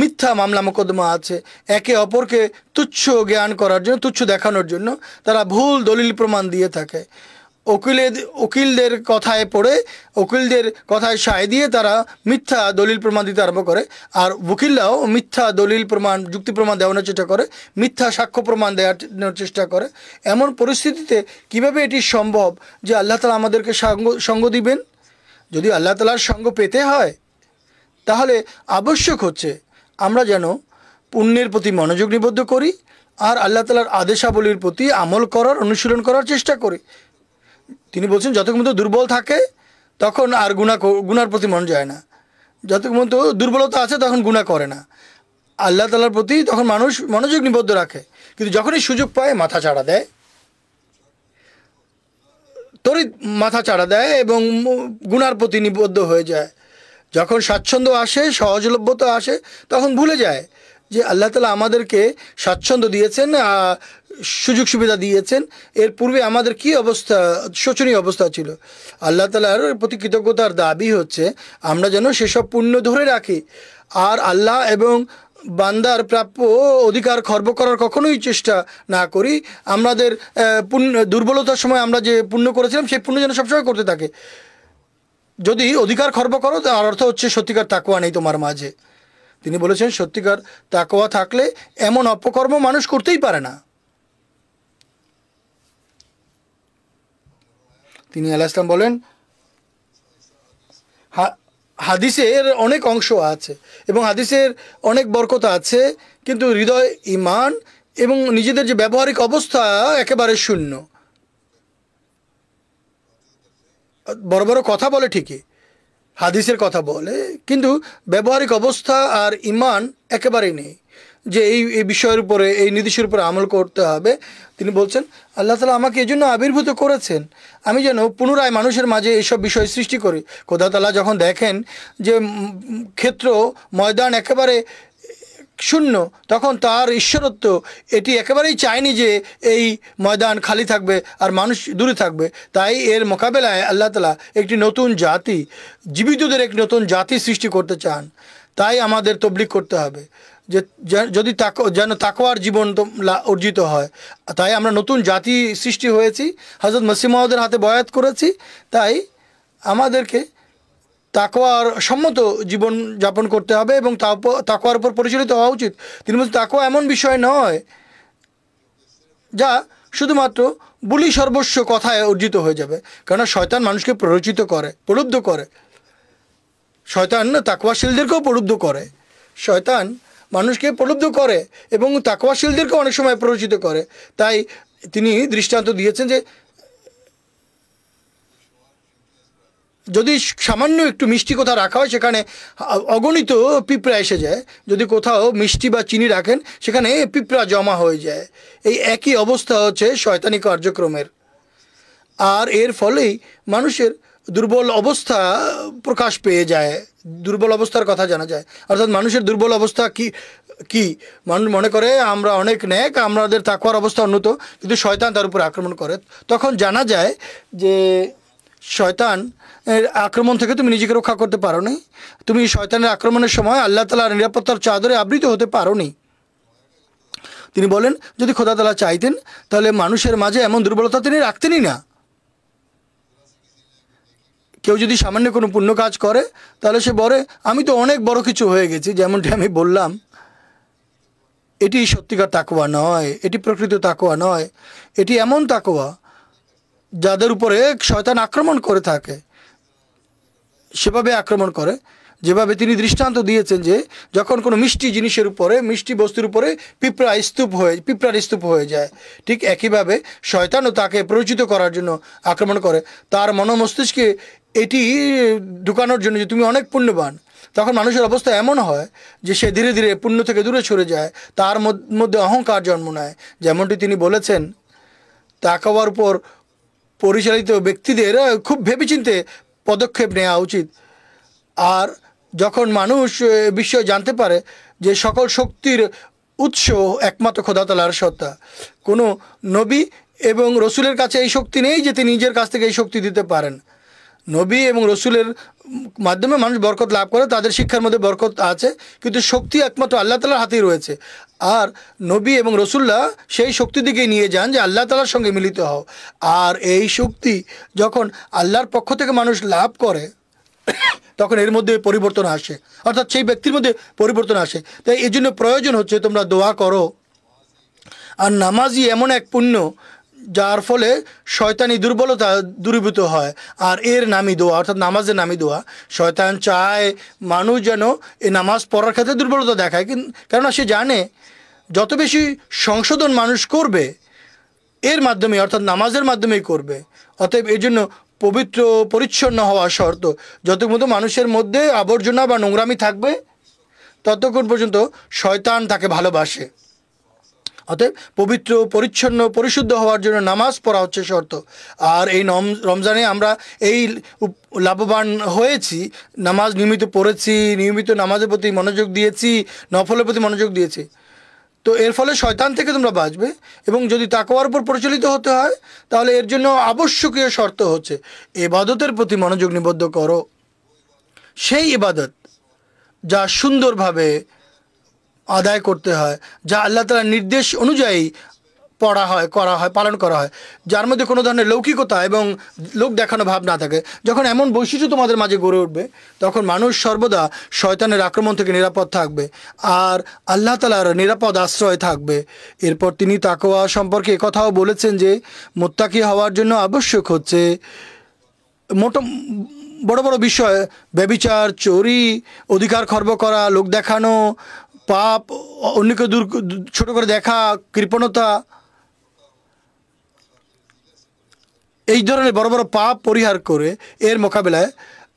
S3: মিথ্যা মামলা মোকদ্দমা আছে, একে অপরকে তুচ্ছ জ্ঞান করার জন্য, তুচ্ছ দেখানোর জন্য তারা ভুল দলিল প্রমাণ দিয়ে থাকে। উকিলদের কথায় পড়ে, উকিলদের কথায় সায় দিয়ে তারা মিথ্যা দলিল প্রমাণ দিতে আরম্ভ করে, আর উকিলরাও মিথ্যা দলিল প্রমাণ, যুক্তি প্রমাণ দেওয়ানোর চেষ্টা করে, মিথ্যা সাক্ষ্য প্রমাণ দেওয়ার চেষ্টা করে। এমন পরিস্থিতিতে কিভাবে এটি সম্ভব যে আল্লাহ তাআলা আমাদেরকে সঙ্গ দিবেন? যদি আল্লাহ তাআলার সঙ্গ পেতে হয় তাহলে আবশ্যক হচ্ছে আমরা যেন পুণ্যের প্রতি মনোযোগ নিবদ্ধ করি আর আল্লাহ তাআলার আদেশাবলীর প্রতি আমল করার, অনুশীলন করার চেষ্টা করি। তিনি বলছেন, যতক্ষণ পর্যন্ত দুর্বল থাকে তখন আর গুনার প্রতি মন যায় না, যতক্ষণ পর্যন্ত দুর্বলতা আছে তখন গুনাহ করে না। আল্লাহ তাআলার প্রতি তখন মানুষ মনোযোগ নিবদ্ধ রাখে। কিন্তু যখনই সুযোগ পায় মাথা চাড়া দেয়, তড়িৎ মাথা চাড়া দেয় এবং গুনার প্রতি নিবদ্ধ হয়ে যায়। যখন স্বাচ্ছন্দ্য আসে, সহজলভ্যতা আসে, তখন ভুলে যায় যে আল্লাহ তাআলা আমাদেরকে স্বাচ্ছন্দ্য দিয়েছেন, সুযোগ সুবিধা দিয়েছেন। এর পূর্বে আমাদের কি অবস্থা, শোচনীয় অবস্থা ছিল। আল্লাহ তাআলার প্রতি কৃতজ্ঞতার দাবি হচ্ছে আমরা যেন সেসব পুণ্য ধরে রাখি, আর আল্লাহ এবং বান্দার প্রাপ্য অধিকার খর্ব করার কখনোই চেষ্টা না করি। আমাদের দুর্বলতার সময় আমরা যে পুণ্য করেছিলাম সেই পুণ্য যেন সবসময় করতে থাকে। যদি অধিকার খর্ব করো তার অর্থ হচ্ছে সত্যিকার তাকওয়া নেই তোমার মাঝে। তিনি বলেছেন সত্যিকার তাকওয়া থাকলে এমন অপকর্ম মানুষ করতেই পারে না। তিনি আলাইহিস সালাম বলেন হাদিসের অনেক অংশ আছে এবং হাদিসের অনেক বরকত আছে, কিন্তু হৃদয়, ঈমান এবং নিজেদের যে ব্যবহারিক অবস্থা একেবারে শূন্য। বড় বড় কথা বলে ঠিকই, হাদিসের কথা বলে, কিন্তু ব্যবহারিক অবস্থা আর ঈমান একেবারেই নেই যে এই বিষয়ের উপরে, এই নির্দেশের উপরে আমল করতে হবে। তিনি বলছেন আল্লাহ তাআলা আমাকে এই জন্য আবির্ভূত করেছেন আমি যেন পুনরায় মানুষের মাঝে এইসব বিষয় সৃষ্টি করি। খোদা তাআলা যখন দেখেন যে ক্ষেত্র, ময়দান একেবারে শূন্য, তখন তার ঈশ্বরত্ব এটি একেবারেই চায়নি যে এই ময়দান খালি থাকবে আর মানুষ দূরে থাকবে। তাই এর মোকাবেলায় আল্লাহ তাআলা একটি নতুন জাতি, জীবিতদের একটি নতুন জাতি সৃষ্টি করতে চান। তাই আমাদের তবলিগ করতে হবে যে যদি যেন তাকওয়ার জীবন অর্জিত হয়। তাই আমরা নতুন জাতি সৃষ্টি হয়েছি, হযরত মসিহ মাউদের হাতে বয়াত করেছি। তাই আমাদেরকে তাকওয়ার সম্মত জীবন যাপন করতে হবে এবং তাকওয়ার উপর পরিচালিত হওয়া উচিত। তিনি বলছেন তাকওয়া এমন বিষয় নয় যা শুধুমাত্র বুলি সর্বস্ব কথায় অর্জিত হয়ে যাবে, কেননা শয়তান মানুষকে প্ররোচিত করে, প্রলুব্ধ করে। শয়তান তাকওয়াশীলদেরকেও প্রলুব্ধ করে, শয়তান মানুষকে প্রলুব্ধ করে এবং তাকওয়াশীলদেরকেও অনেক সময় প্ররোচিত করে। তাই তিনি দৃষ্টান্ত দিয়েছেন যে যদি সামান্য একটু মিষ্টি কোথাও রাখা হয় সেখানে অগণিত পিঁপড়া এসে যায়, যদি কোথাও মিষ্টি বা চিনি রাখেন সেখানে পিঁপড়া জমা হয়ে যায়। এই একই অবস্থা হচ্ছে শয়তানি কার্যক্রমের, আর এর ফলেই মানুষের দুর্বল অবস্থা প্রকাশ পেয়ে যায়, দুর্বল অবস্থার কথা জানা যায়। অর্থাৎ মানুষের দুর্বল অবস্থা কি মানুষ মনে করে আমরা অনেক নেক, আমাদের তাকওয়ার অবস্থা উন্নত, কিন্তু শয়তান তার উপর আক্রমণ করে। তখন জানা যায় যে শয়তান এর আক্রমণ থেকে তুমি নিজেকে রক্ষা করতে পারো নি, তুমি শয়তানের আক্রমণের সময় আল্লাহ তাআলার নিরাপত্তার চাদরে আবৃত হতে পারো নি। তিনি বলেন যদি খোদা তাআলা চাইতেন তাহলে মানুষের মাঝে এমন দুর্বলতা তিনি রাখতেনই না। কেউ যদি সামান্য কোনো পুণ্য কাজ করে তাহলে সে বলে আমি তো অনেক বড় কিছু হয়ে গেছি, যেমনটি আমি বললাম। এটি সত্যিকার তাকওয়া নয়, এটি প্রকৃত তাকওয়া নয়। এটি এমন তাকওয়া যাদের উপরে শয়তান আক্রমণ করে থাকে, সেভাবে আক্রমণ করে যেভাবে তিনি দৃষ্টান্ত দিয়েছেন যে যখন কোনো মিষ্টি জিনিসের উপরে, মিষ্টি বস্তুর উপরে পিঁপড়ার স্তূপ হয়ে যায়, ঠিক একইভাবে শয়তানও তাকে প্ররোচিত করার জন্য আক্রমণ করে, তার মস্তিষ্কে এটি ঢুকানোর জন্য যে তুমি অনেক পুণ্যবান। তখন মানুষের অবস্থা এমন হয় যে সে ধীরে ধীরে পুণ্য থেকে দূরে সরে যায়, তার মধ্যে অহংকার জন্ম নেয়। যেমনটি তিনি বলেছেন তাকওয়ার উপর পরিচালিত ব্যক্তিদের খুব ভেবেচিন্তে পদক্ষেপ নেওয়া উচিত। আর যখন মানুষ বিষয় জানতে পারে যে সকল শক্তির উৎস একমাত্র খোদা তাআলার সত্তা, কোনো নবী এবং রসুলের কাছে এই শক্তি নেই যে তিনি নিজের কাছ থেকে এই শক্তি দিতে পারেন। নবী এবং রসুলের মাধ্যমে মানুষ বরকত লাভ করে, তাদের শিক্ষার মধ্যে বরকত আছে, কিন্তু শক্তি একমাত্র আল্লাহ তাআলার হাতেই রয়েছে। আর নবী এবং রসুল্লাহ সেই শক্তি দিকে নিয়ে যান যে আল্লাহ তাআলার সঙ্গে মিলিত হও। আর এই শক্তি যখন আল্লাহর পক্ষ থেকে মানুষ লাভ করে তখন এর মধ্যে পরিবর্তন আসে, অর্থাৎ সেই ব্যক্তির মধ্যে পরিবর্তন আসে। তাই এই জন্য প্রয়োজন হচ্ছে তোমরা দোয়া করো। আর নামাজই এমন এক পুণ্য যার ফলে শয়তানি দুর্বলতা দূরীভূত হয়, আর এর নামই দোয়া, অর্থাৎ নামাজের নামই দোয়া। শয়তান চায় মানুষ যেন এই নামাজ পড়ার ক্ষেত্রে দুর্বলতা দেখায়, কেননা সে জানে যত বেশি সংশোধন মানুষ করবে এর মাধ্যমে, অর্থাৎ নামাজের মাধ্যমেই করবে। অতএব এই জন্য পবিত্র পরিচ্ছন্ন হওয়া শর্ত। যতক্ষণ মানুষের মধ্যে আবর্জনা বা নোংরামি থাকবে ততক্ষণ পর্যন্ত শয়তান তাকে ভালোবাসে। অতএব পবিত্র পরিচ্ছন্ন পরিশুদ্ধ হওয়ার জন্য নামাজ পড়া হচ্ছে শর্ত। আর এই রমজানে আমরা এই লাভবান হয়েছি, নামাজ নিয়মিত পড়েছি, নিয়মিত নামাজের প্রতি মনোযোগ দিয়েছি, নফলের প্রতি মনোযোগ দিয়েছি। তো এর ফলে শয়তান থেকে তোমরা বাঁচবে। এবং যদি তাকওয়ার উপর পরিচালিত হতে হয় তাহলে এর জন্য আবশ্যকীয় শর্ত হচ্ছে ইবাদতের প্রতি মনোযোগ নিবদ্ধ করো, সেই ইবাদত যা সুন্দরভাবে আদায় করতে হয়, যা আল্লাহ তাআলার নির্দেশ অনুযায়ী পড়া হয়, করা হয়, পালন করা হয়, যার মধ্যে কোনো ধরনের লৌকিকতা এবং লোক দেখানো ভাব না থাকে। যখন এমন বৈশিষ্ট্য তোমাদের মাঝে গড়ে উঠবে তখন মানুষ সর্বদা শয়তানের আক্রমণ থেকে নিরাপদ থাকবে আর আল্লাহ তাআলার নিরাপদ আশ্রয় থাকবে। এরপর তিনি তাকওয়া সম্পর্কে কথাও বলেছেন যে মুত্তাকি হওয়ার জন্য আবশ্যক হচ্ছে বড় বড় বিষয়, ব্যভিচার, চুরি, অধিকার খর্ব করা, লোক দেখানো, পাপ, অন্যকে ছোট করে দেখা, কৃপণতা, এই ধরনের বড় বড় পাপ পরিহার করে এর মোকাবেলায়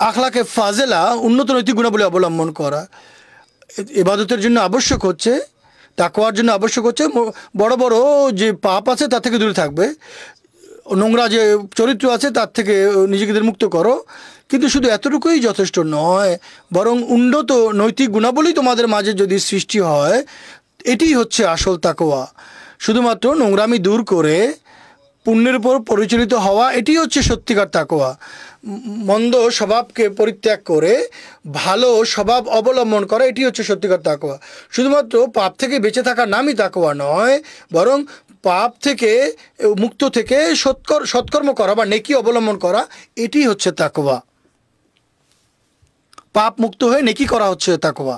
S3: আখলাকে ফাজেলা, উন্নত নৈতিক গুণাবলী অবলম্বন করা ইবাদতের জন্য আবশ্যক হচ্ছে, তাকওয়ার জন্য আবশ্যক হচ্ছে। বড় বড় যে পাপ আছে তার থেকে দূরে থাকবে, নোংরা যে চরিত্র আছে তার থেকে নিজেদের মুক্ত করো। কিন্তু শুধু এতটুকুই যথেষ্ট নয়, বরং উন্নত নৈতিক গুণাবলী তোমাদের মাঝে যদি সৃষ্টি হয়, এটি হচ্ছে আসল তাকওয়া। শুধুমাত্র নোংরামি দূর করে পুণ্যের উপর পরিচালিত হওয়া, এটি হচ্ছে সত্যিকার তাকওয়া। মন্দ স্বভাবকে পরিত্যাগ করে ভালো স্বভাব অবলম্বন করা, এটি হচ্ছে সত্যিকার তাকওয়া। শুধুমাত্র পাপ থেকে বেঁচে থাকার নামই তাকওয়া নয়, বরং পাপ থেকে মুক্ত থেকে সৎকর্ম করা বা নেকি অবলম্বন করা, এটি হচ্ছে তাকওয়া। পাপ মুক্ত হয়ে নেকি করা হচ্ছে তাকওয়া।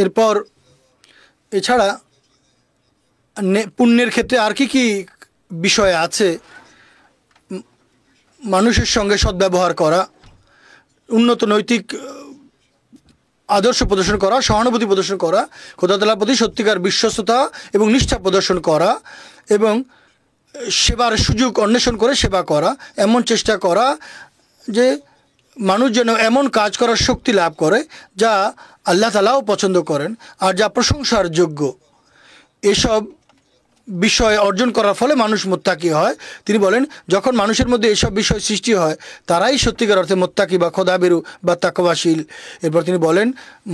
S3: এরপর এছাড়া পুণ্যের ক্ষেত্রে আর কি কি বিষয় আছে? মানুষের সঙ্গে সদ্ব্যবহার করা, উন্নত নৈতিক আদর্শ প্রদর্শন করা, সহানুভূতি প্রদর্শন করা, খোদা তাআলার প্রতি সত্যিকার বিশ্বস্ততা এবং নিষ্ঠা প্রদর্শন করা, এবং সেবার সুযোগ অন্বেষণ করে সেবা করা, এমন চেষ্টা করা যে মানুষ যেন এমন কাজ করার শক্তি লাভ করে যা আল্লাহ তাআলাও পছন্দ করেন আর যা প্রশংসার যোগ্য। এসব বিষয় অর্জন করার ফলে মানুষ মুত্তাকি হয়। তিনি বলেন, যখন মানুষের মধ্যে এসব বিষয় সৃষ্টি হয় তারাই সত্যিকার অর্থে মুত্তাকি বা খোদাবেরু বা তাকওয়াশীল। এরপর তিনি বলেন,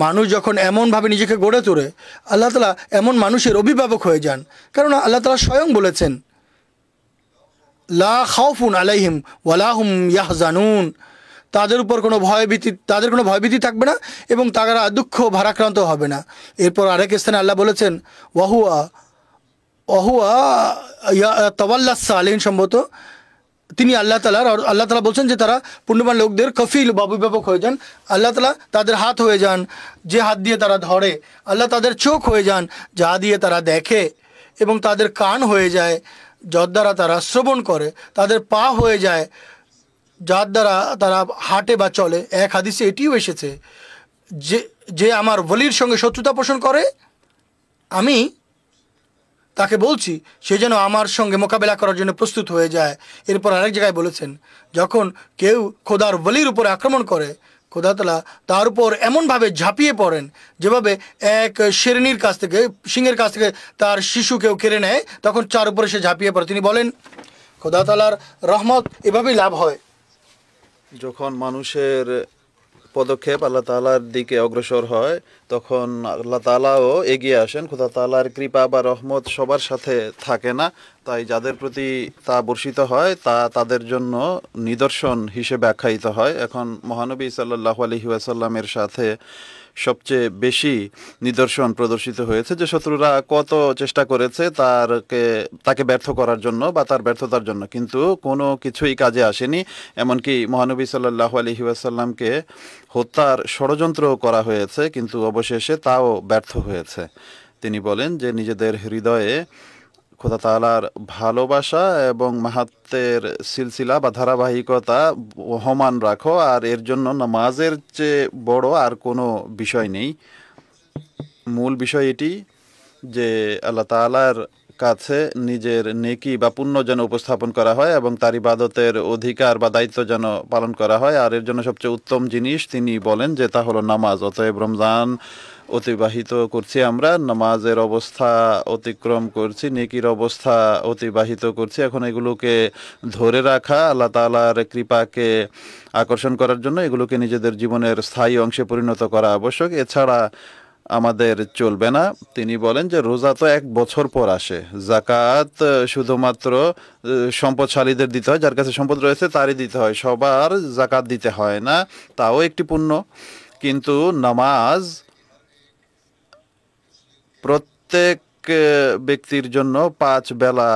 S3: মানুষ যখন এমনভাবে নিজেকে গড়ে তোলে, আল্লাহ তাআলা এমন মানুষের অভিভাবক হয়ে যান। কেননা আল্লাহ তাআলা স্বয়ং বলেছেন, লা খাউফুন আলাইহিম ওয়ালা হুম ইয়াহজানুন, তাদের উপর কোনো ভয়ভীতি থাকবে না এবং তারা দুঃখ ভারাক্রান্ত হবে না। এরপর আরেক স্থানে আল্লাহ বলেছেন, ওয়াহুয়া তাওয়াল্লা সালিহিন, সম্ভবত তিনি আল্লাহ তাআলা বলছেন যে তারা পুণ্যবান লোকদের কফিল বা অভিভাবক হয়ে যান। আল্লাহ তাআলা তাদের হাত হয়ে যান, যে হাত দিয়ে তারা ধরে। আল্লাহ তাদের চোখ হয়ে যান, যা দিয়ে তারা দেখে, এবং তাদের কান হয়ে যায়, যার দ্বারা তারা শ্রবণ করে। তাদের পা হয়ে যায়, যার দ্বারা তারা হাঁটে বা চলে। এক হাদিসে এটিও এসেছে যে আমার ওলির সঙ্গে শত্রুতা পোষণ করে, আমি তাকে বলছি সে যেন আমার সঙ্গে মোকাবেলা করার জন্য প্রস্তুত হয়ে যায়। এরপর আরেক জায়গায় বলেছেন, যখন কেউ খোদার ওলির উপরে আক্রমণ করে, খোদা তাআলা তার উপর এমনভাবে ঝাঁপিয়ে পড়েন যেভাবে এক শেরনির কাছ থেকে, সিংহের কাছ থেকে তার শিশুকেও কেড়ে নেয়, তখন চার উপরে সে ঝাঁপিয়ে পড়ে। তিনি বলেন, খোদা তাআলার রহমত এভাবেই লাভ হয়।
S4: যখন মানুষের পদক্ষেপ আল্লাহ তাআলার দিকে অগ্রসর হয়, তখন আল্লাহ তাআলাও এগিয়ে আসেন। খোদা তাআলার কৃপা বা রহমত সবার সাথে থাকে না, তাই যাদের প্রতি তা বর্ষিত হয় তা তাদের জন্য নিদর্শন হিসেবে আখ্যায়িত হয়। এখন মহানবী সাল্লাল্লাহু আলাইহি ওয়াসাল্লামের সাথে সবচেয়ে বেশি নিদর্শন প্রদর্শিত হয়েছে যে শত্রুরা কত চেষ্টা করেছে তাকে ব্যর্থ করার জন্য বা তার ব্যর্থতার জন্য, কিন্তু কোনো কিছুই কাজে আসেনি। এমনকি মহানবী সাল্লাল্লাহু আলাইহি ওয়াসাল্লামকে হত্যার ষড়যন্ত্র করা হয়েছে, কিন্তু অবশেষে তাও ব্যর্থ হয়েছে। তিনি বলেন যে নিজেদের হৃদয়ে খোদা তাআলার ভালোবাসা এবং মাহাত্মের সিলসিলা বা ধারাবাহিকতা বহমান রাখো, আর এর জন্য নামাজের চেয়ে বড় আর কোনো বিষয় নেই। মূল বিষয় এটি যে আল্লাহ তাআলার কাছে নিজের নেকি বা পুণ্য যেন উপস্থাপন করা হয় এবং তার ইবাদতের অধিকার বা দায়িত্ব যেন পালন করা হয়। আর এর জন্য সবচেয়ে উত্তম জিনিস তিনি বলেন যে তা হলো নামাজ। অতএব রমজান অতিবাহিত করছি, আমরা নামাজের অবস্থা অতিক্রম করছি, নেকির অবস্থা অতিবাহিত করছি। এখন এগুলোকে ধরে রাখা, আল্লাহ তাআলার কৃপাকে আকর্ষণ করার জন্য এগুলোকে নিজেদের জীবনের স্থায়ী অংশে পরিণত করা আবশ্যক। এছাড়া আমাদের চলবে না। তিনি বলেন যে রোজা তো 1 বছর পর আসে, যাকাত শুধুমাত্র সম্পদশালীদের দিতে হয়, যার কাছে সম্পদ রয়েছে তারই দিতে হয়, সবার যাকাত দিতে হয় না, তাও একটি পুণ্য। কিন্তু নামাজ প্রত্যেক ব্যক্তির জন্য 5 বেলা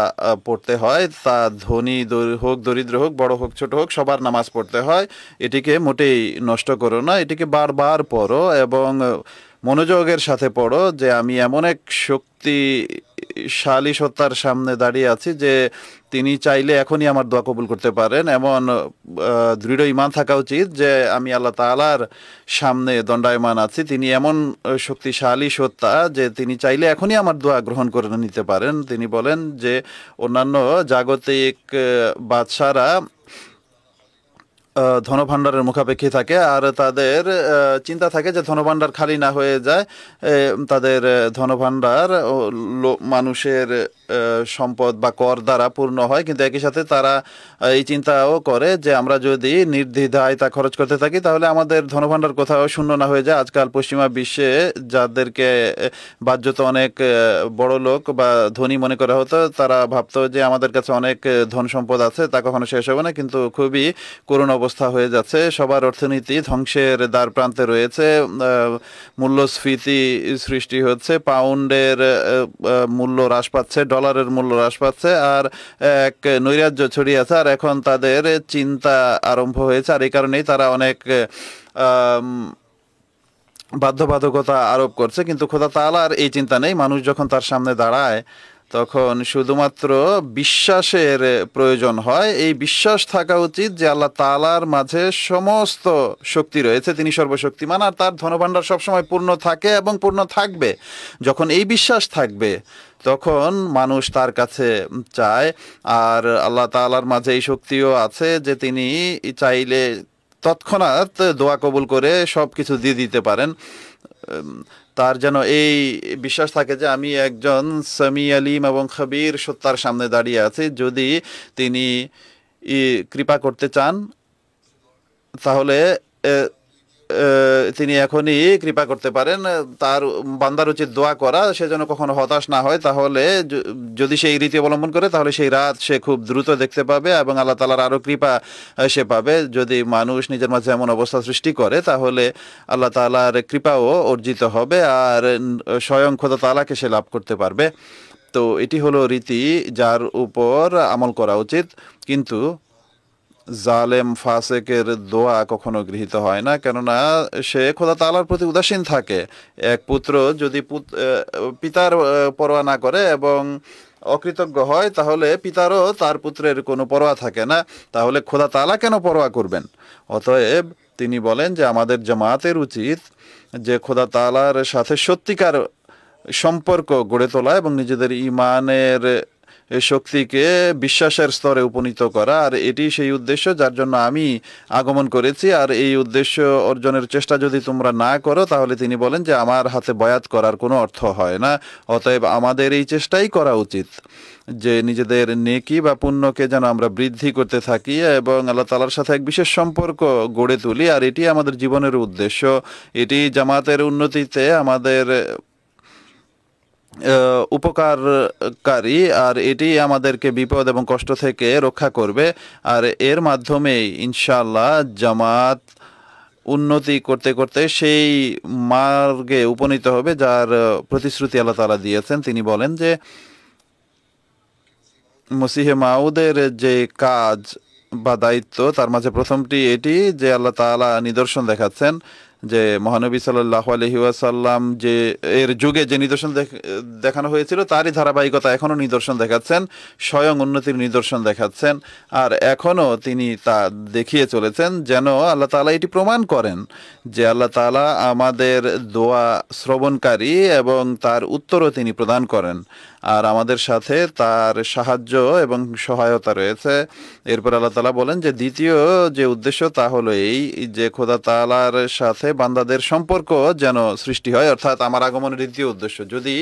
S4: পড়তে হয়, তা ধনী হোক দরিদ্র হোক, বড় হোক ছোট হোক, সবার নামাজ পড়তে হয়। এটিকে মোটেই নষ্ট করো না, এটিকে বারবার পড়ো এবং মনোযোগের সাথে পড়ো যে আমি এমন এক শক্তিশালী সত্তার সামনে দাঁড়িয়ে আছি যে তিনি চাইলে এখনই আমার দোয়া কবুল করতে পারেন। এমন দৃঢ় ঈমান থাকা উচিত যে আমি আল্লাহ তাআলার সামনে দণ্ডায়মান আছি, তিনি এমন শক্তিশালী সত্তা যে তিনি চাইলে এখনই আমার দোয়া গ্রহণ করে নিতে পারেন। তিনি বলেন যে অন্যান্য জাগতিক বাদশারা ধনভাণ্ডারের মুখাপেক্ষী থাকে আর তাদের চিন্তা থাকে যে ধনভাণ্ডার খালি না হয়ে যায়, তাদের ধনভাণ্ডার মানুষের সম্পদ বা কর দ্বারা পূর্ণ হয়। কিন্তু একই সাথে তারা এই চিন্তাও করে যে আমরা যদি নির্দ্বিধায় তা খরচ করতে থাকি তাহলে আমাদের ধনভাণ্ডার কোথাও শূন্য না হয়ে যায়। আজকাল পশ্চিমা বিশ্বে যাদেরকে বাহ্যত অনেক বড় লোক বা ধনী মনে করা হতো, তারা ভাবতো যে আমাদের কাছে অনেক ধন সম্পদ আছে, তা কখনো শেষ হবে না, কিন্তু খুবই করুণ অবস্থা হয়ে যাচ্ছে। সবার অর্থনীতি ধ্বংসের দ্বার প্রান্তে রয়েছে, মূল্যস্ফীতি সৃষ্টি হচ্ছে, পাউন্ডের মূল্য হ্রাস পাচ্ছে, ডলারের মূল্য হ্রাস পাচ্ছে, আর এক নৈরাজ্য ছড়িয়ে আছে। আর এখন তাদের চিন্তা আরম্ভ হয়েছে, আর এই কারণেই তারা অনেক বাধ্যবাধকতা আরোপ করছে। কিন্তু খোদা তাআলার এই চিন্তা নেই। মানুষ যখন তার সামনে দাঁড়ায় তখন শুধুমাত্র বিশ্বাসের প্রয়োজন হয়। এই বিশ্বাস থাকা উচিত যে আল্লাহ তাআলার মাঝে সমস্ত শক্তি রয়েছে, তিনি সর্বশক্তিমান, আর তার ধনভাণ্ডার সবসময় পূর্ণ থাকে এবং পূর্ণ থাকবে। যখন এই বিশ্বাস থাকবে তখন মানুষ তার কাছে চায়। আর আল্লাহ তাআলার মাঝে এই শক্তিও আছে যে তিনি চাইলে তৎক্ষণাৎ দোয়া কবুল করে সব কিছু দিয়ে দিতে পারেন। তার যেন এই বিশ্বাস থাকে যে আমি একজন সামি আলিম এবং খবীর সত্তার সামনে দাঁড়িয়ে আছি। যদি তিনি কৃপা করতে চান তাহলে তিনি এখনই কৃপা করতে পারেন। তার বান্দার উচিত দোয়া করা, সে যেন কখনো হতাশ না হয়। তাহলে যদি সেই রীতি অবলম্বন করে তাহলে সেই রাত সে খুব দ্রুত দেখতে পাবে এবং আল্লাহ তাআলার আরও কৃপা সে পাবে। যদি মানুষ নিজের মাঝে এমন অবস্থা সৃষ্টি করে তাহলে আল্লাহ তাআলার কৃপাও অর্জিত হবে আর স্বয়ং খোদা তাআলাকে সে লাভ করতে পারবে। তো এটি হলো রীতি যার উপর আমল করা উচিত। কিন্তু জালেম ফাসেকের দোয়া কখনো গৃহীত হয় না, কেননা সে খোদা তাআলার প্রতি উদাসীন থাকে। এক পুত্র যদি পিতার পরোয়া না করে এবং অকৃতজ্ঞ হয় তাহলে পিতারও তার পুত্রের কোনো পরোয়া থাকে না, তাহলে খোদা তাআলা কেন পরোয়া করবেন? অতএব তিনি বলেন যে আমাদের জামাতের উচিত যে খোদা তাআলার সাথে সত্যিকার সম্পর্ক গড়ে তোলা এবং নিজেদের ঈমানের শক্তিকে বিশ্বাসের স্তরে উপনীত করা। আর এটি সেই উদ্দেশ্য যার জন্য আমি আগমন করেছি। আর এই উদ্দেশ্য অর্জনের চেষ্টা যদি তোমরা না করো তাহলে তিনি বলেন যে আমার হাতে বয়াত করার কোনো অর্থ হয় না। অতএব আমাদের এই চেষ্টাই করা উচিত যে নিজেদের নেকি বা পুণ্যকে যেন আমরা বৃদ্ধি করতে থাকি এবং আল্লাহ তাআলার সাথে এক বিশেষ সম্পর্ক গড়ে তুলি। আর এটি আমাদের জীবনের উদ্দেশ্য, এটি জামাতের উন্নতিতে আমাদের উপকারকারী, আর এটি আমাদেরকে বিপদ এবং কষ্ট থেকে রক্ষা করবে। আর এর মাধ্যমেই ইনশাআল্লাহ জামাত উন্নতি করতে করতে সেই মার্গে উপনীত হবে যার প্রতিশ্রুতি আল্লাহ তাআলা দিয়েছেন। তিনি বলেন যে মসিহে মাউদের যে কাজ বা দায়িত্ব তার মাঝে প্রথমটি এটি যে আল্লাহ তাআলা নিদর্শন দেখাচ্ছেন যে মহানবী সাল্লাল্লাহু আলাইহি ওয়াসাল্লাম যে এর যুগে যে নিদর্শন দেখানো হয়েছিল তারই ধারাবাহিকতা এখনও নিদর্শন দেখাচ্ছেন, স্বয়ং উন্নতির নিদর্শন দেখাচ্ছেন। আর এখনও তিনি তা দেখিয়ে চলেছেন যেন আল্লাহ তাআলা এটি প্রমাণ করেন যে আল্লাহ তাআলা আমাদের দোয়া শ্রবণকারী এবং তার উত্তরও তিনি প্রদান করেন, আর আমাদের সাথে তার সাহায্য এবং সহায়তা রয়েছে। এরপর আল্লাহ তাআলা বলেন যে দ্বিতীয় যে উদ্দেশ্য তা হলো এই যে খোদা তাআলার সাথে বান্দাদের সম্পর্ক যেন সৃষ্টি হয়, অর্থাৎ আমার আগমনের দ্বিতীয় উদ্দেশ্য। যদি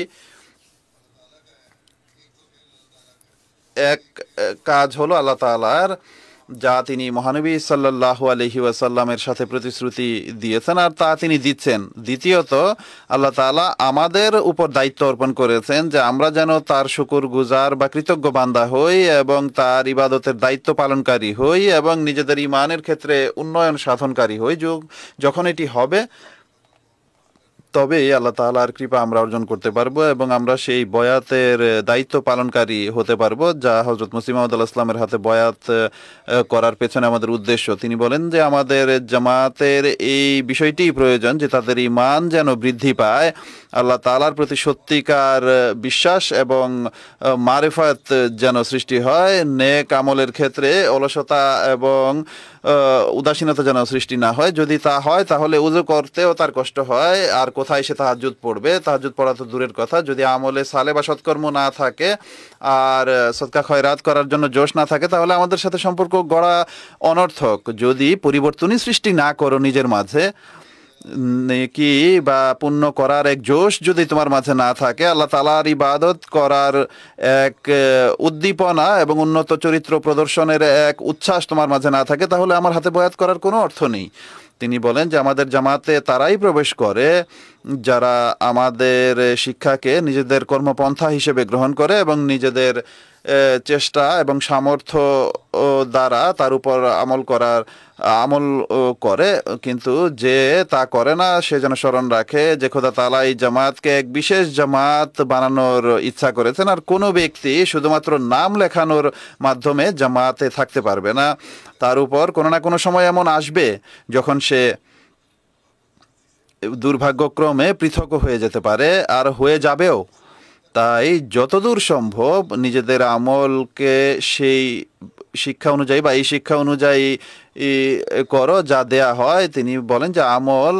S4: এক কাজ হলো আল্লাহ তাআলার যা তিনি মহানবী সাল্লাল্লাহু আলাইহি ওয়াসাল্লামের সাথে প্রতিশ্রুতি দিয়েছেন আর তা তিনি দিচ্ছেন। দ্বিতীয়ত আল্লাহ তাআলা আমাদের উপর দায়িত্ব অর্পণ করেছেন যে আমরা যেন তার শুকরগুজার বা কৃতজ্ঞ বান্দা হই এবং তার ইবাদতের দায়িত্ব পালনকারী হই এবং নিজেদের ঈমানের ক্ষেত্রে উন্নয়ন সাধনকারী হই। যখন এটি হবে তবে আল্লাহ তাআলার কৃপা আমরা অর্জন করতে পারবো এবং আমরা সেই বয়াতের দায়িত্ব পালনকারী হতে পারবো যা হযরত মুসলিম মাউদ আলাইহিস সালামের হাতে বয়াত করার পেছনে আমাদের উদ্দেশ্য। তিনি বলেন যে আমাদের জামাতের এই বিষয়টিই প্রয়োজন যে তাদের ঈমান যেন বৃদ্ধি পায়, আল্লাহ তাআলার প্রতি সত্যিকার বিশ্বাস এবং মারিফাত যেন সৃষ্টি হয়, নেক আমলের ক্ষেত্রে অলসতা এবং উদাসীনতা যেন সৃষ্টি না হয়। যদি তা হয় তাহলে উযু করতেও তার কষ্ট হয়, আর কোথায় সে তাহাজ্জুদ পড়বে, তাহাজ্জুদ পড়া তো দূরের কথা। যদি আমলে সালে বা সৎকর্ম না থাকে আর সদকা খয়রাত করার জন্য জোশ না থাকে তাহলে আমাদের সাথে সম্পর্ক গড়া অনর্থক। যদি পরিবর্তনই সৃষ্টি না করো নিজের মাঝে, নেকি বা পুণ্য করার এক জোশ যদি তোমার মাঝে না থাকে, আল্লাহ তাআলার ইবাদত করার এক উদ্দীপনা এবং উন্নত চরিত্র প্রদর্শনের এক উচ্ছ্বাস তোমার মাঝে না থাকে, তাহলে আমার হাতে বয়াত করার কোনো অর্থ নেই। তিনি বলেন যে আমাদের জামাতে তারাই প্রবেশ করে যারা আমাদের শিক্ষাকে নিজেদের কর্মপন্থা হিসেবে গ্রহণ করে এবং নিজেদের চেষ্টা এবং সামর্থ্য দ্বারা তার উপর আমল করে, কিন্তু যে তা করে না সে যেন স্মরণ রাখে যে খোদা তাআলা এই জামাতকে এক বিশেষ জামাত বানানোর ইচ্ছা করেছেন, আর কোনো ব্যক্তি শুধুমাত্র নাম লেখানোর মাধ্যমে জামাতে থাকতে পারবে না। তার উপর কোনো না কোনো সময় এমন আসবে যখন সে দুর্ভাগ্যক্রমে পৃথক হয়ে যেতে পারে আর হয়ে যাবেও। তাই যতদূর সম্ভব নিজেদের আমলকে সেই শিক্ষা অনুযায়ী বা এই শিক্ষা অনুযায়ী করো যা দেয়া হয়। তিনি বলেন যে আমল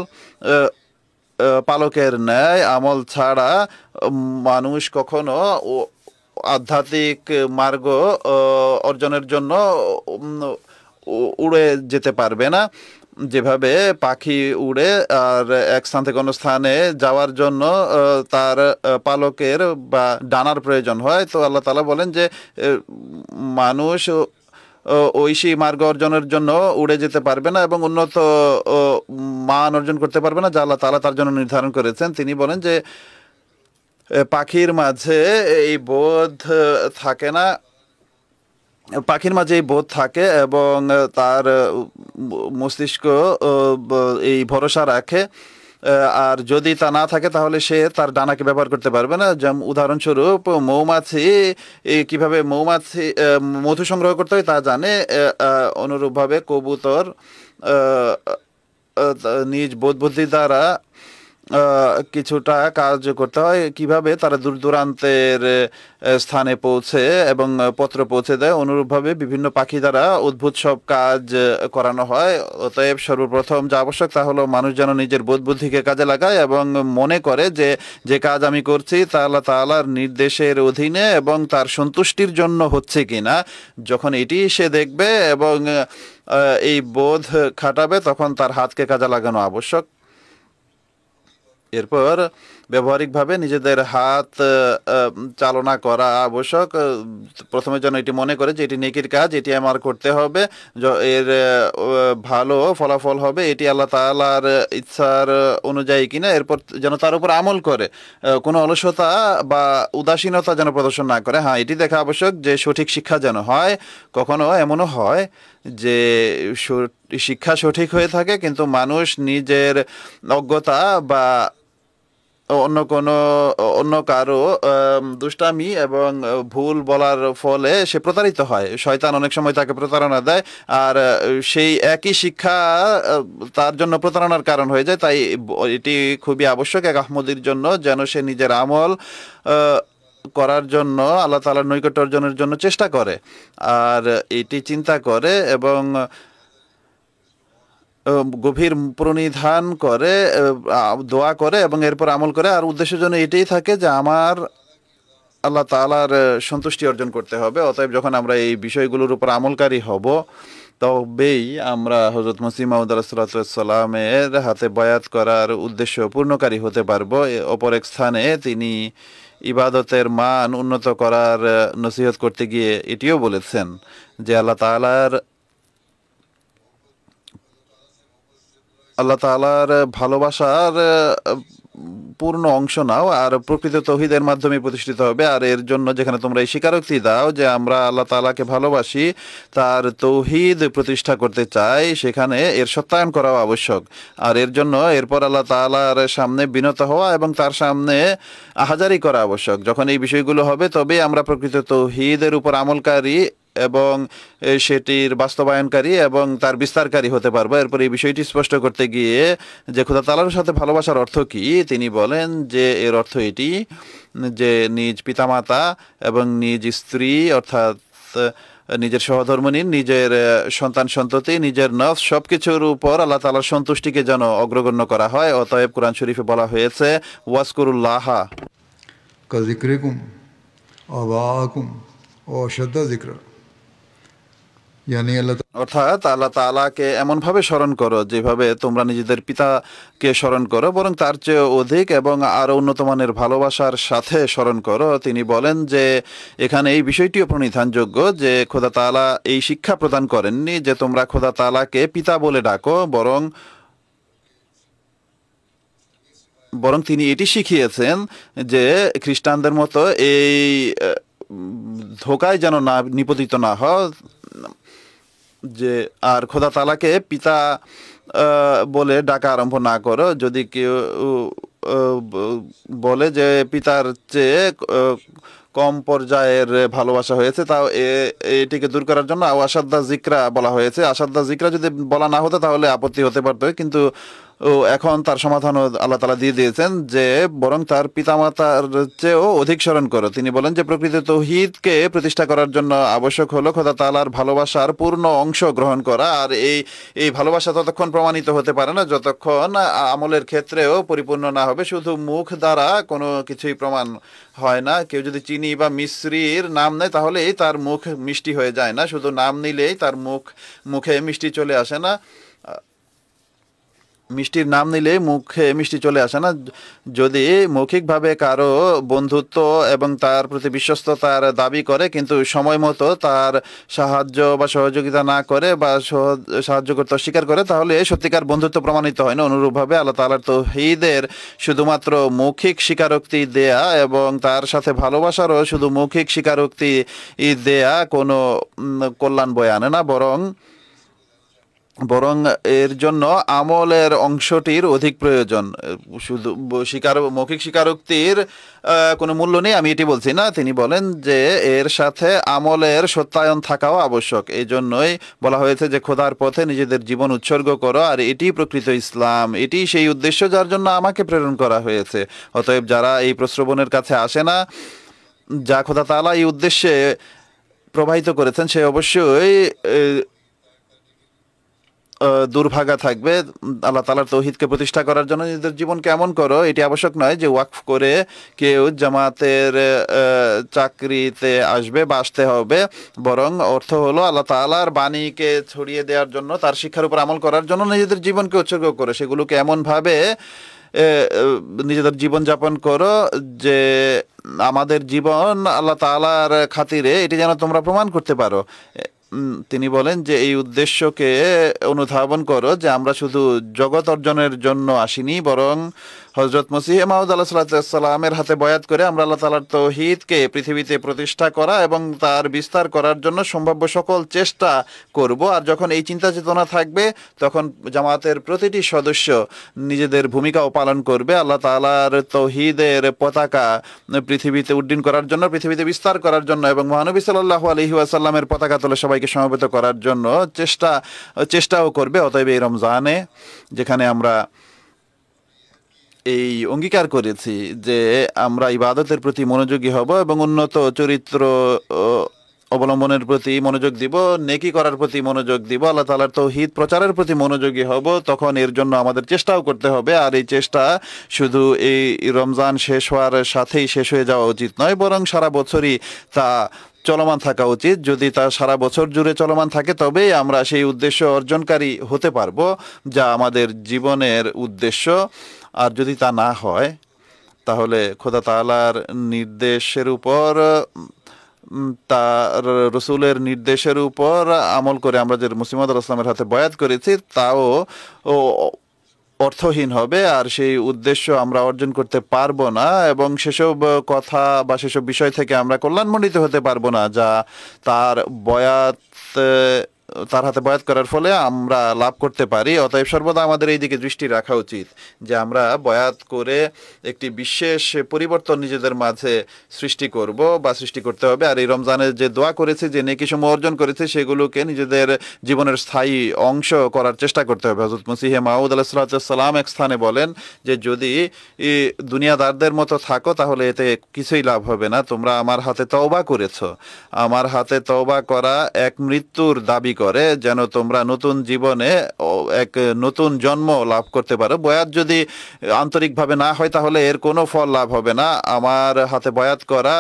S4: পালকের ন্যায়, আমল ছাড়া মানুষ কখনো আধ্যাত্মিক মার্গ অর্জনের জন্য উড়ে যেতে পারবে না। যেভাবে পাখি উড়ে আর এক স্থান থেকে অন্য স্থানে যাওয়ার জন্য তার পালকের বা ডানার প্রয়োজন হয়, তো আল্লাহ তাআলা বলেন যে মানুষ ঐশী মার্গ অর্জনের জন্য উড়ে যেতে পারবে না এবং উন্নত মান অর্জন করতে পারবে না যা আল্লাহ তাআলা তার জন্য নির্ধারণ করেছেন। তিনি বলেন যে পাখির মাঝে এই বোধ থাকে না, পাখির মাঝে এই বোধ থাকে এবং তার মস্তিষ্ক এই ভরসা রাখে, আর যদি তা না থাকে তাহলে সে তার ডানাকে ব্যবহার করতে পারবে না। যেমন উদাহরণস্বরূপ মৌমাছি কিভাবে মধু সংগ্রহ করতে হয় তা জানে, অনুরূপভাবে কবুতর নিজ বোধ বুদ্ধি দ্বারা কিছুটা কাজ করতে হয়, কিভাবে তারা দূর দূরান্তের স্থানে পৌঁছে এবং পত্র পৌঁছে দেয়, অনুরূপভাবে বিভিন্ন পাখি দ্বারা অদ্ভুত সব কাজ করানো হয়। অতএব সর্বপ্রথম যা আবশ্যক তা হলো মানুষ যেন নিজের বোধ বুদ্ধিকে কাজে লাগায় এবং মনে করে যে যে কাজ আমি করছি তা আল্লাহ তাআলার নির্দেশের অধীনে এবং তার সন্তুষ্টির জন্য হচ্ছে কিনা। যখন এটি সে দেখবে এবং এই বোধ খাটাবে তখন তার হাতকে কাজে লাগানো আবশ্যক। এরপর ব্যবহারিকভাবে নিজেদের হাত চালনা করা আবশ্যক। প্রথমে যেন এটি মনে করে যে এটি নেকির কাজ, এটি আমার করতে হবে, এর ভালো ফলাফল হবে, এটি আল্লাহ তাআলার ইচ্ছার অনুযায়ী কিনা। এরপর যেন তার উপর আমল করে, কোনো অলসতা বা উদাসীনতা যেন প্রদর্শন না করে। হ্যাঁ, এটি দেখা আবশ্যক যে সঠিক শিক্ষা যেন হয়। কখনো এমনও হয় যে শিক্ষা সঠিক হয়ে থাকে কিন্তু মানুষ নিজের অজ্ঞতা বা অন্য কারো দুষ্টামি এবং ভুল বলার ফলে সে প্রতারিত হয়। শয়তান অনেক সময় তাকে প্রতারণা দেয়, আর সেই একই শিক্ষা তার জন্য প্রতারণার কারণ হয়ে যায়। তাই এটি খুবই আবশ্যক এক আহমদীর জন্য যেন সে নিজের আমল করার জন্য আল্লাহ তাআলার নৈকট্য অর্জনের জন্য চেষ্টা করে, আর এটি চিন্তা করে এবং গভীর প্রণিধান করে, দোয়া করে এবং এরপর আমল করে। আর উদ্দেশ্য যেন এটাই থাকে যে আমার আল্লাহ তাআলার সন্তুষ্টি অর্জন করতে হবে। অতএব যখন আমরা এই বিষয়গুলোর উপর আমলকারী হব, তবেই আমরা হযরত মসিহ মাউদ আলাইহিসসালামের হাতে বায়াত করার উদ্দেশ্য পূর্ণকারী হতে পারবো। অপর এক স্থানে তিনি ইবাদতের মান উন্নত করার নসিহত করতে গিয়ে এটিও বলেছেন যে আল্লাহ তাআলার ভালোবাসার পূর্ণ অংশ নাও আর প্রকৃত তৌহিদের মাধ্যমে প্রতিষ্ঠিত হবে। আর এর জন্য যেখানে তোমরা এই স্বীকারোক্তি দাও যে আমরা আল্লাহ তাআলাকে ভালোবাসি, তার তৌহিদ প্রতিষ্ঠা করতে চাই, সেখানে এর সত্যায়ন করাও আবশ্যক। আর এর জন্য এরপর আল্লাহ তাআলার সামনে বিনত হওয়া এবং তার সামনে আহাজারি করা আবশ্যক। যখন এই বিষয়গুলো হবে তবেই আমরা প্রকৃত তৌহিদের উপর আমলকারী এবং সেটির বাস্তবায়নকারী এবং তার বিস্তারকারী হতে পারবো। এরপর এই বিষয়টি স্পষ্ট করতে গিয়ে যে খোদা তাআলার সাথে ভালোবাসার অর্থ কি, তিনি বলেন যে এর অর্থ এটি যে নিজ পিতামাতা এবং নিজ স্ত্রী অর্থাৎ নিজের সহধর্মিণী, নিজের সন্তান সন্ততি, নিজের নফস সবকিছুর উপর আল্লাহ তাআলার সন্তুষ্টিকে যেন অগ্রগণ্য করা হয়। অতএব কোরআন শরীফে বলা হয়েছে ওয়াজকুরুল্লাহ
S1: কাযিকরিকুম আবাকুম ও আশাদ্দা যিকরা,
S4: অর্থাৎ আল্লাহ তাআলাকে এমনভাবে স্মরণ করো যেভাবে তোমরা নিজেদের পিতাকে স্মরণ করো, বরং তার চেয়ে অধিক এবং আরো উন্নত মানের ভালোবাসার সাথে স্মরণ করো। তিনি বলেন যে এখানে এই বিষয়টিও প্রণিধানযোগ্য যে খোদা তাআলা এই শিক্ষা প্রদান করেননি যে তোমরা খোদা তাআলাকে পিতা বলে ডাকো, বরং তিনি এটি শিখিয়েছেন যে খ্রিস্টানদের মতো এই ধোকায় যেন না নিপতিত না হয় যে আর খোদা তাআলাকে পিতা বলে ডাকা আরম্ভ না করো। যদি কেউ বলে যে পিতার চেয়ে কম পর্যায়ের ভালোবাসা হয়েছে, তাও এটিকে দূর করার জন্য আসাদ্দা যিকরা বলা হয়েছে। আসাদ্দা যিকরা যদি বলা না হতো তাহলে আপত্তি হতে পারতো, কিন্তু এখন তার সমাধানও আল্লাহ তাআলা দিয়ে দিয়েছেন যে বরং তার পিতামাতার চেয়েও অধিক স্মরণ করো। তিনি বলেন যে প্রকৃত তৌহিদকে প্রতিষ্ঠা করার জন্য আবশ্যক হলো খোদা তাআলার ভালোবাসার পূর্ণ অংশ গ্রহণ করা। আর এই ভালোবাসা ততক্ষণ প্রমাণিত হতে পারে না যতক্ষণ আমলের ক্ষেত্রেও পরিপূর্ণ না হবে। শুধু মুখ দ্বারা কোনো কিছুই প্রমাণ হয় না। কেউ যদি চিনি বা মিশ্রির নাম নেয় তাহলেই তার মুখ মিষ্টি হয়ে যায় না। শুধু নাম নিলেই তার মুখে মিষ্টি চলে আসে না। মিষ্টির নাম নিলে মুখে মিষ্টি চলে আসে না। যদি মৌখিকভাবে কারো বন্ধুত্ব এবং তার প্রতি বিশ্বস্ততার দাবি করে কিন্তু সময় মতো তার সাহায্য বা সহযোগিতা না করে বা সাহায্য করতে অস্বীকার করে, তাহলে সত্যিকার বন্ধুত্ব প্রমাণিত হয় না। অনুরূপভাবে আল্লাহ তাআলার তৌহিদের শুধুমাত্র মৌখিক স্বীকারোক্তি দেয়া এবং তার সাথে ভালোবাসারও শুধু মৌখিক স্বীকারোক্তি দেয়া কোনো কল্যাণ বয়ে আনে না, বরং এর জন্য আমলের অংশটির অধিক প্রয়োজন। শুধু মৌখিক স্বীকারোক্তির কোনো মূল্য নেই আমি এটি বলছি না। তিনি বলেন যে এর সাথে আমলের সত্যায়ন থাকাও আবশ্যক। এই জন্যই বলা হয়েছে যে খোদার পথে নিজেদের জীবন উৎসর্গ করো, আর এটি প্রকৃত ইসলাম, এটি সেই উদ্দেশ্য যার জন্য আমাকে প্রেরণ করা হয়েছে। অতএব যারা এই প্রশ্রবণের কাছে আসে না, যা খোদা তাআলা এই উদ্দেশ্যে প্রবাহিত করেছেন, সে অবশ্যই দুর্ভাগা থাকবে। আল্লাহ তাআলার তৌহিদকে প্রতিষ্ঠা করার জন্য নিজেদের জীবন কেমন করো এটি আবশ্যক নয় যে ওয়াকফ করে কেউ জামাতের চাকরিতে আসবে বা আসতে হবে, বরং অর্থ হলো আল্লাহ তাআলার বাণীকে ছড়িয়ে দেওয়ার জন্য, তার শিক্ষার উপর আমল করার জন্য নিজেদের জীবনকে উৎসর্গ করে সেগুলোকে এমনভাবে নিজেদের জীবন যাপন করো যে আমাদের জীবন আল্লাহ তাআলার খাতিরে এটি যেন তোমরা প্রমাণ করতে পারো। তিনি বলেন যে এই উদ্দেশ্যকে অনুধাবন করো যে আমরা শুধু জগৎ অর্জনের জন্য আসিনি, বরং হযরত মসিহ মাউদ আলাইহিসসালামের হাতে বয়াত করে আমরা আল্লাহ তাআলার তাওহীদকে পৃথিবীতে প্রতিষ্ঠা করা এবং তার বিস্তার করার জন্য সম্ভাব্য সকল চেষ্টা করব। আর যখন এই চিন্তা চেতনা থাকবে তখন জামাতের প্রতিটি সদস্য নিজেদের ভূমিকাও পালন করবে আল্লাহ তাআলার তাওহীদের পতাকা পৃথিবীতে উড্ডীন করার জন্য, পৃথিবীতে বিস্তার করার জন্য এবং মহানবী সাল্লাল্লাহু আলাইহি ওয়াসাল্লামের পতাকা তুলে সবাইকে সমবেত করার জন্য চেষ্টাও করবে। অতএব এই রমজানে যেখানে আমরা এই অঙ্গীকার করেছি যে আমরা ইবাদতের প্রতি মনোযোগী হব এবং উন্নত চরিত্র অবলম্বনের প্রতি মনোযোগ দিব, নেকি করার প্রতি মনোযোগ দিব, আল্লাহ তাআলার তাওহীদ প্রচারের প্রতি মনোযোগী হব, তখন এর জন্য আমাদের চেষ্টাও করতে হবে। আর এই চেষ্টা শুধু এই রমজান শেষ হওয়ার সাথেই শেষ হয়ে যাওয়া উচিত নয়, বরং সারা বছরই তা চলমান থাকা উচিত। যদি তা সারা বছর জুড়ে চলমান থাকে তবেই আমরা সেই উদ্দেশ্য অর্জনকারী হতে পারবো যা আমাদের জীবনের উদ্দেশ্য। আর যদি তা না হয় তাহলে খোদা তাআলার নির্দেশের উপর, তার রসুলের নির্দেশের উপর আমল করে আমরা যে মুসলিম ইসলামের হাতে বয়াত করেছি তাও অর্থহীন হবে, আর সেই উদ্দেশ্য আমরা অর্জন করতে পারবো না এবং সেসব কথা বা সেসব বিষয় থেকে আমরা কল্যাণমণ্ডিত হতে পারবো না যা তার হাতে বয়াত করার ফলে আমরা লাভ করতে পারি। অতএব সর্বদা আমাদের এই দিকে দৃষ্টি রাখা উচিত যে আমরা বয়াত করে একটি বিশেষ পরিবর্তন নিজেদের মাঝে সৃষ্টি করব বা সৃষ্টি করতে হবে। আর এই রমজানের যে দোয়া করেছে, যে নেকিসমূহ অর্জন করেছে, সেগুলোকে নিজেদের জীবনের স্থায়ী অংশ করার চেষ্টা করতে হবে। হযরত মসিহ মাউদ আলাইহিসসালাম এক স্থানে বলেন যে যদি দুনিয়াদারদের মতো থাকো তাহলে এতে কিছুই লাভ হবে না। তোমরা আমার হাতে তওবা করেছো, আমার হাতে তওবা করা এক মৃত্যুর দাবি করে যেন তোমরা নতুন জীবনে এক নতুন জন্ম লাভ করতে পারো। বয়াত যদি আন্তরিকভাবে না হয় তাহলে এর কোনো ফল লাভ হবে না। আমার হাতে বয়াত করা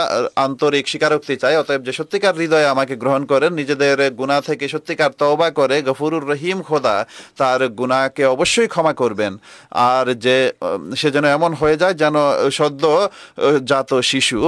S4: আন্তরিক স্বীকারোক্তি চাই। অতএব যে সত্যিকার হৃদয়ে আমাকে গ্রহণ করেন, নিজেদের গুনাহ থেকে সত্যিকার তওবা করে গফুরুর রহিম খোদা তার গুনাহকে অবশ্যই ক্ষমা করবেন। আর যে সে যেন এমন হয়ে যায় যেন সদ্য জাত শিশু,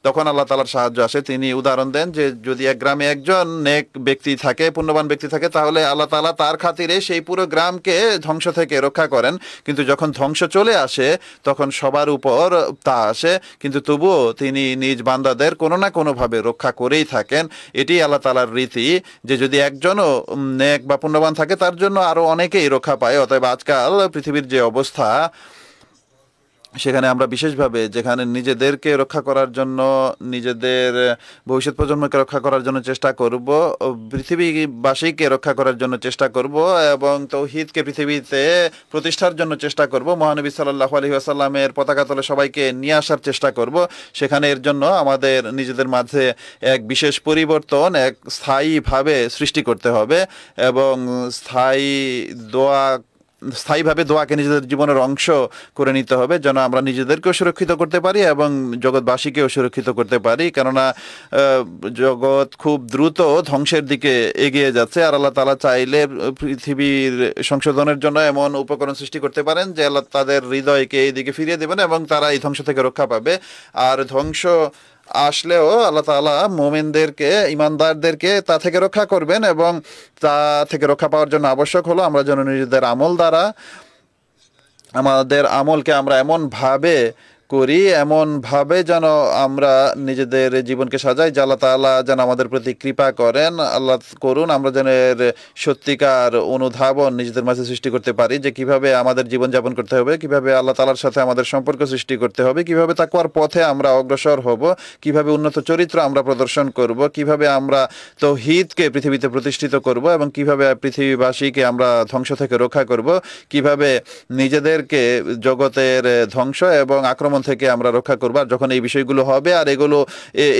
S4: তখন আল্লাহ তাআলার সাহায্য আসে। তিনি উদাহরণ দেন যে যদি এক গ্রামে একজন নেক ব্যক্তি থাকে, পুণ্যবান ব্যক্তি থাকে, তাহলে আল্লাহ তাআলা তার খাতিরে সেই পুরো গ্রামকে ধ্বংস থেকে রক্ষা করেন। কিন্তু যখন ধ্বংস চলে আসে তখন সবার উপর তা আসে, কিন্তু তবুও তিনি নিজ বান্দাদের কোনো না কোনোভাবে রক্ষা করেই থাকেন। এটি আল্লাহ তাআলার রীতি যে যদি একজনও নেক বা পুণ্যবান থাকে তার জন্য আরো অনেকেই রক্ষা পায়। অতএব আজকাল পৃথিবীর যে অবস্থা, সেখানে আমরা বিশেষভাবে যেখানে নিজেদেরকে রক্ষা করার জন্য, নিজেদের ভবিষ্যৎ প্রজন্মকে রক্ষা করার জন্য চেষ্টা করব, পৃথিবীবাসীকে রক্ষা করার জন্য চেষ্টা করব এবং তাওহীদকে পৃথিবীতে প্রতিষ্ঠার জন্য চেষ্টা করব, মহানবী সাল্লাল্লাহু আলাইহি ওয়াসাল্লামের পতাকা তলে সবাইকে নিয়ে আসার চেষ্টা করব। সেখানে এর জন্য আমাদের নিজেদের মাঝে এক বিশেষ পরিবর্তন এক স্থায়ীভাবে সৃষ্টি করতে হবে এবং স্থায়ীভাবে দোয়াকে নিজেদের জীবনের অংশ করে নিতে হবে যেন আমরা নিজেদেরকেও সুরক্ষিত করতে পারি এবং জগৎবাসীকেও সুরক্ষিত করতে পারি। কেননা জগৎ খুব দ্রুত ধ্বংসের দিকে এগিয়ে যাচ্ছে, আর আল্লাহ তাআলা চাইলে পৃথিবীর সংশোধনের জন্য এমন উপকরণ সৃষ্টি করতে পারেন যে আল্লাহ তাদের হৃদয়কে এই দিকে ফিরিয়ে দেবেন এবং তারা এই ধ্বংস থেকে রক্ষা পাবে। আর ধ্বংস আসলেও আল্লাহ তাআলা মুমিনদেরকে, ইমানদারদেরকে তা থেকে রক্ষা করবেন এবং তা থেকে রক্ষা পাওয়ার জন্য আবশ্যক হলো আমরা যেন নিজেদের আমল দ্বারা আমাদের আমলকে আমরা এমনভাবে করি, এমনভাবে যেন আমরা নিজেদের জীবনকে সাজাই যে আল্লাহ তাআলা যেন আমাদের প্রতি কৃপা করেন, আল্লাহ করুন আমরা যেন এর সত্যিকার অনুধাবন নিজেদের মাঝে সৃষ্টি করতে পারি যে কিভাবে আমাদের জীবনযাপন করতে হবে, কিভাবে আল্লাহ তাআলার সাথে আমাদের সম্পর্ক সৃষ্টি করতে হবে, কিভাবে তাকওয়ার পথে আমরা অগ্রসর হব, কিভাবে উন্নত চরিত্র আমরা প্রদর্শন করব, কিভাবে আমরা তাওহীদকে পৃথিবীতে প্রতিষ্ঠিত করব এবং কিভাবে পৃথিবীবাসীকে আমরা ধ্বংস থেকে রক্ষা করব, কিভাবে নিজেদেরকে জগতের ধ্বংস এবং আক্রমণ থেকে আমরা রক্ষা করব। আর যখন এই বিষয়গুলো হবে আর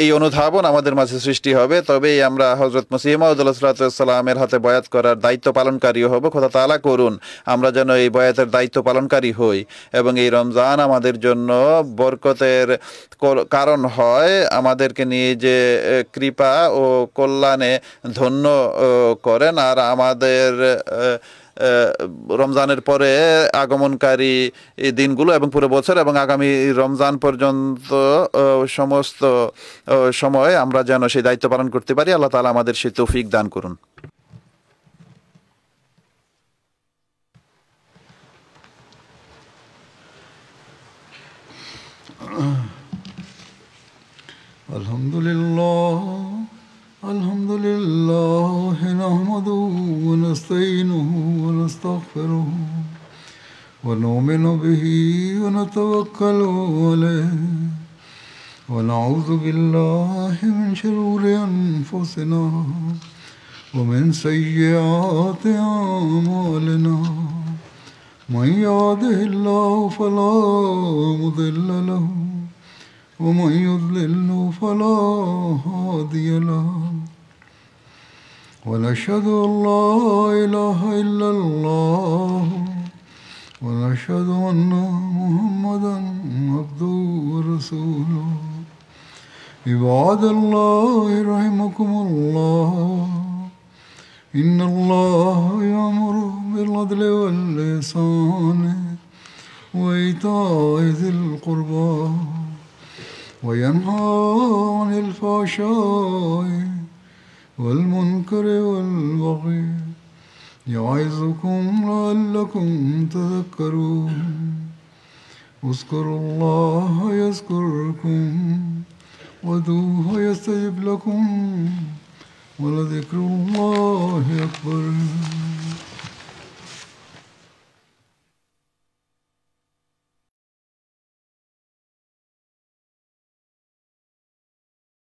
S4: এই অনুধাবন আমাদের মাঝে সৃষ্টি হবে, তবেই আমরা হযরত মসিহ মাউদ আলাইহিসসালামের হাতে বয়াত করার দায়িত্ব পালনকারীও হব। খোদা তাআলা করুন আমরা যেন এই বয়াতের দায়িত্ব পালনকারী হই এবং এই রমজান আমাদের জন্য বরকতের কারণ হয়, আমাদেরকে নিয়ে যে কৃপা ও কল্যাণে ধন্য করেন। আর আমাদের রমজানের পরে আগমনকারী এই দিনগুলো এবং পুরো বছর এবং আগামী রমজান পর্যন্ত সমস্ত সময় আমরা যেন সেই দায়িত্ব পালন করতে পারি। আল্লাহ তাআলা আমাদের সেই তৌফিক দান করুন।
S1: الحمد لله نحمده ونستعينه ونستغفره ونؤمن به ونتوكل عليه ونعوذ بالله من شرور أنفسنا ومن سيئات أعمالنا من يهده الله فلا مضل له ومن يضلل فلا هادي له ونشهد أن لا إله إلا الله ونشهد أن محمدا عبده ورسوله عباد الله رحمكم الله إن الله يأمر بالعدل والإحسان وإيتاء ذي القربى وينهى عن الفحشاء والمنكر والبغي يعظكم لعلكم تذكرون اذكروا الله يذكركم وادعوه يستجب لكم ولذكر الله أكبر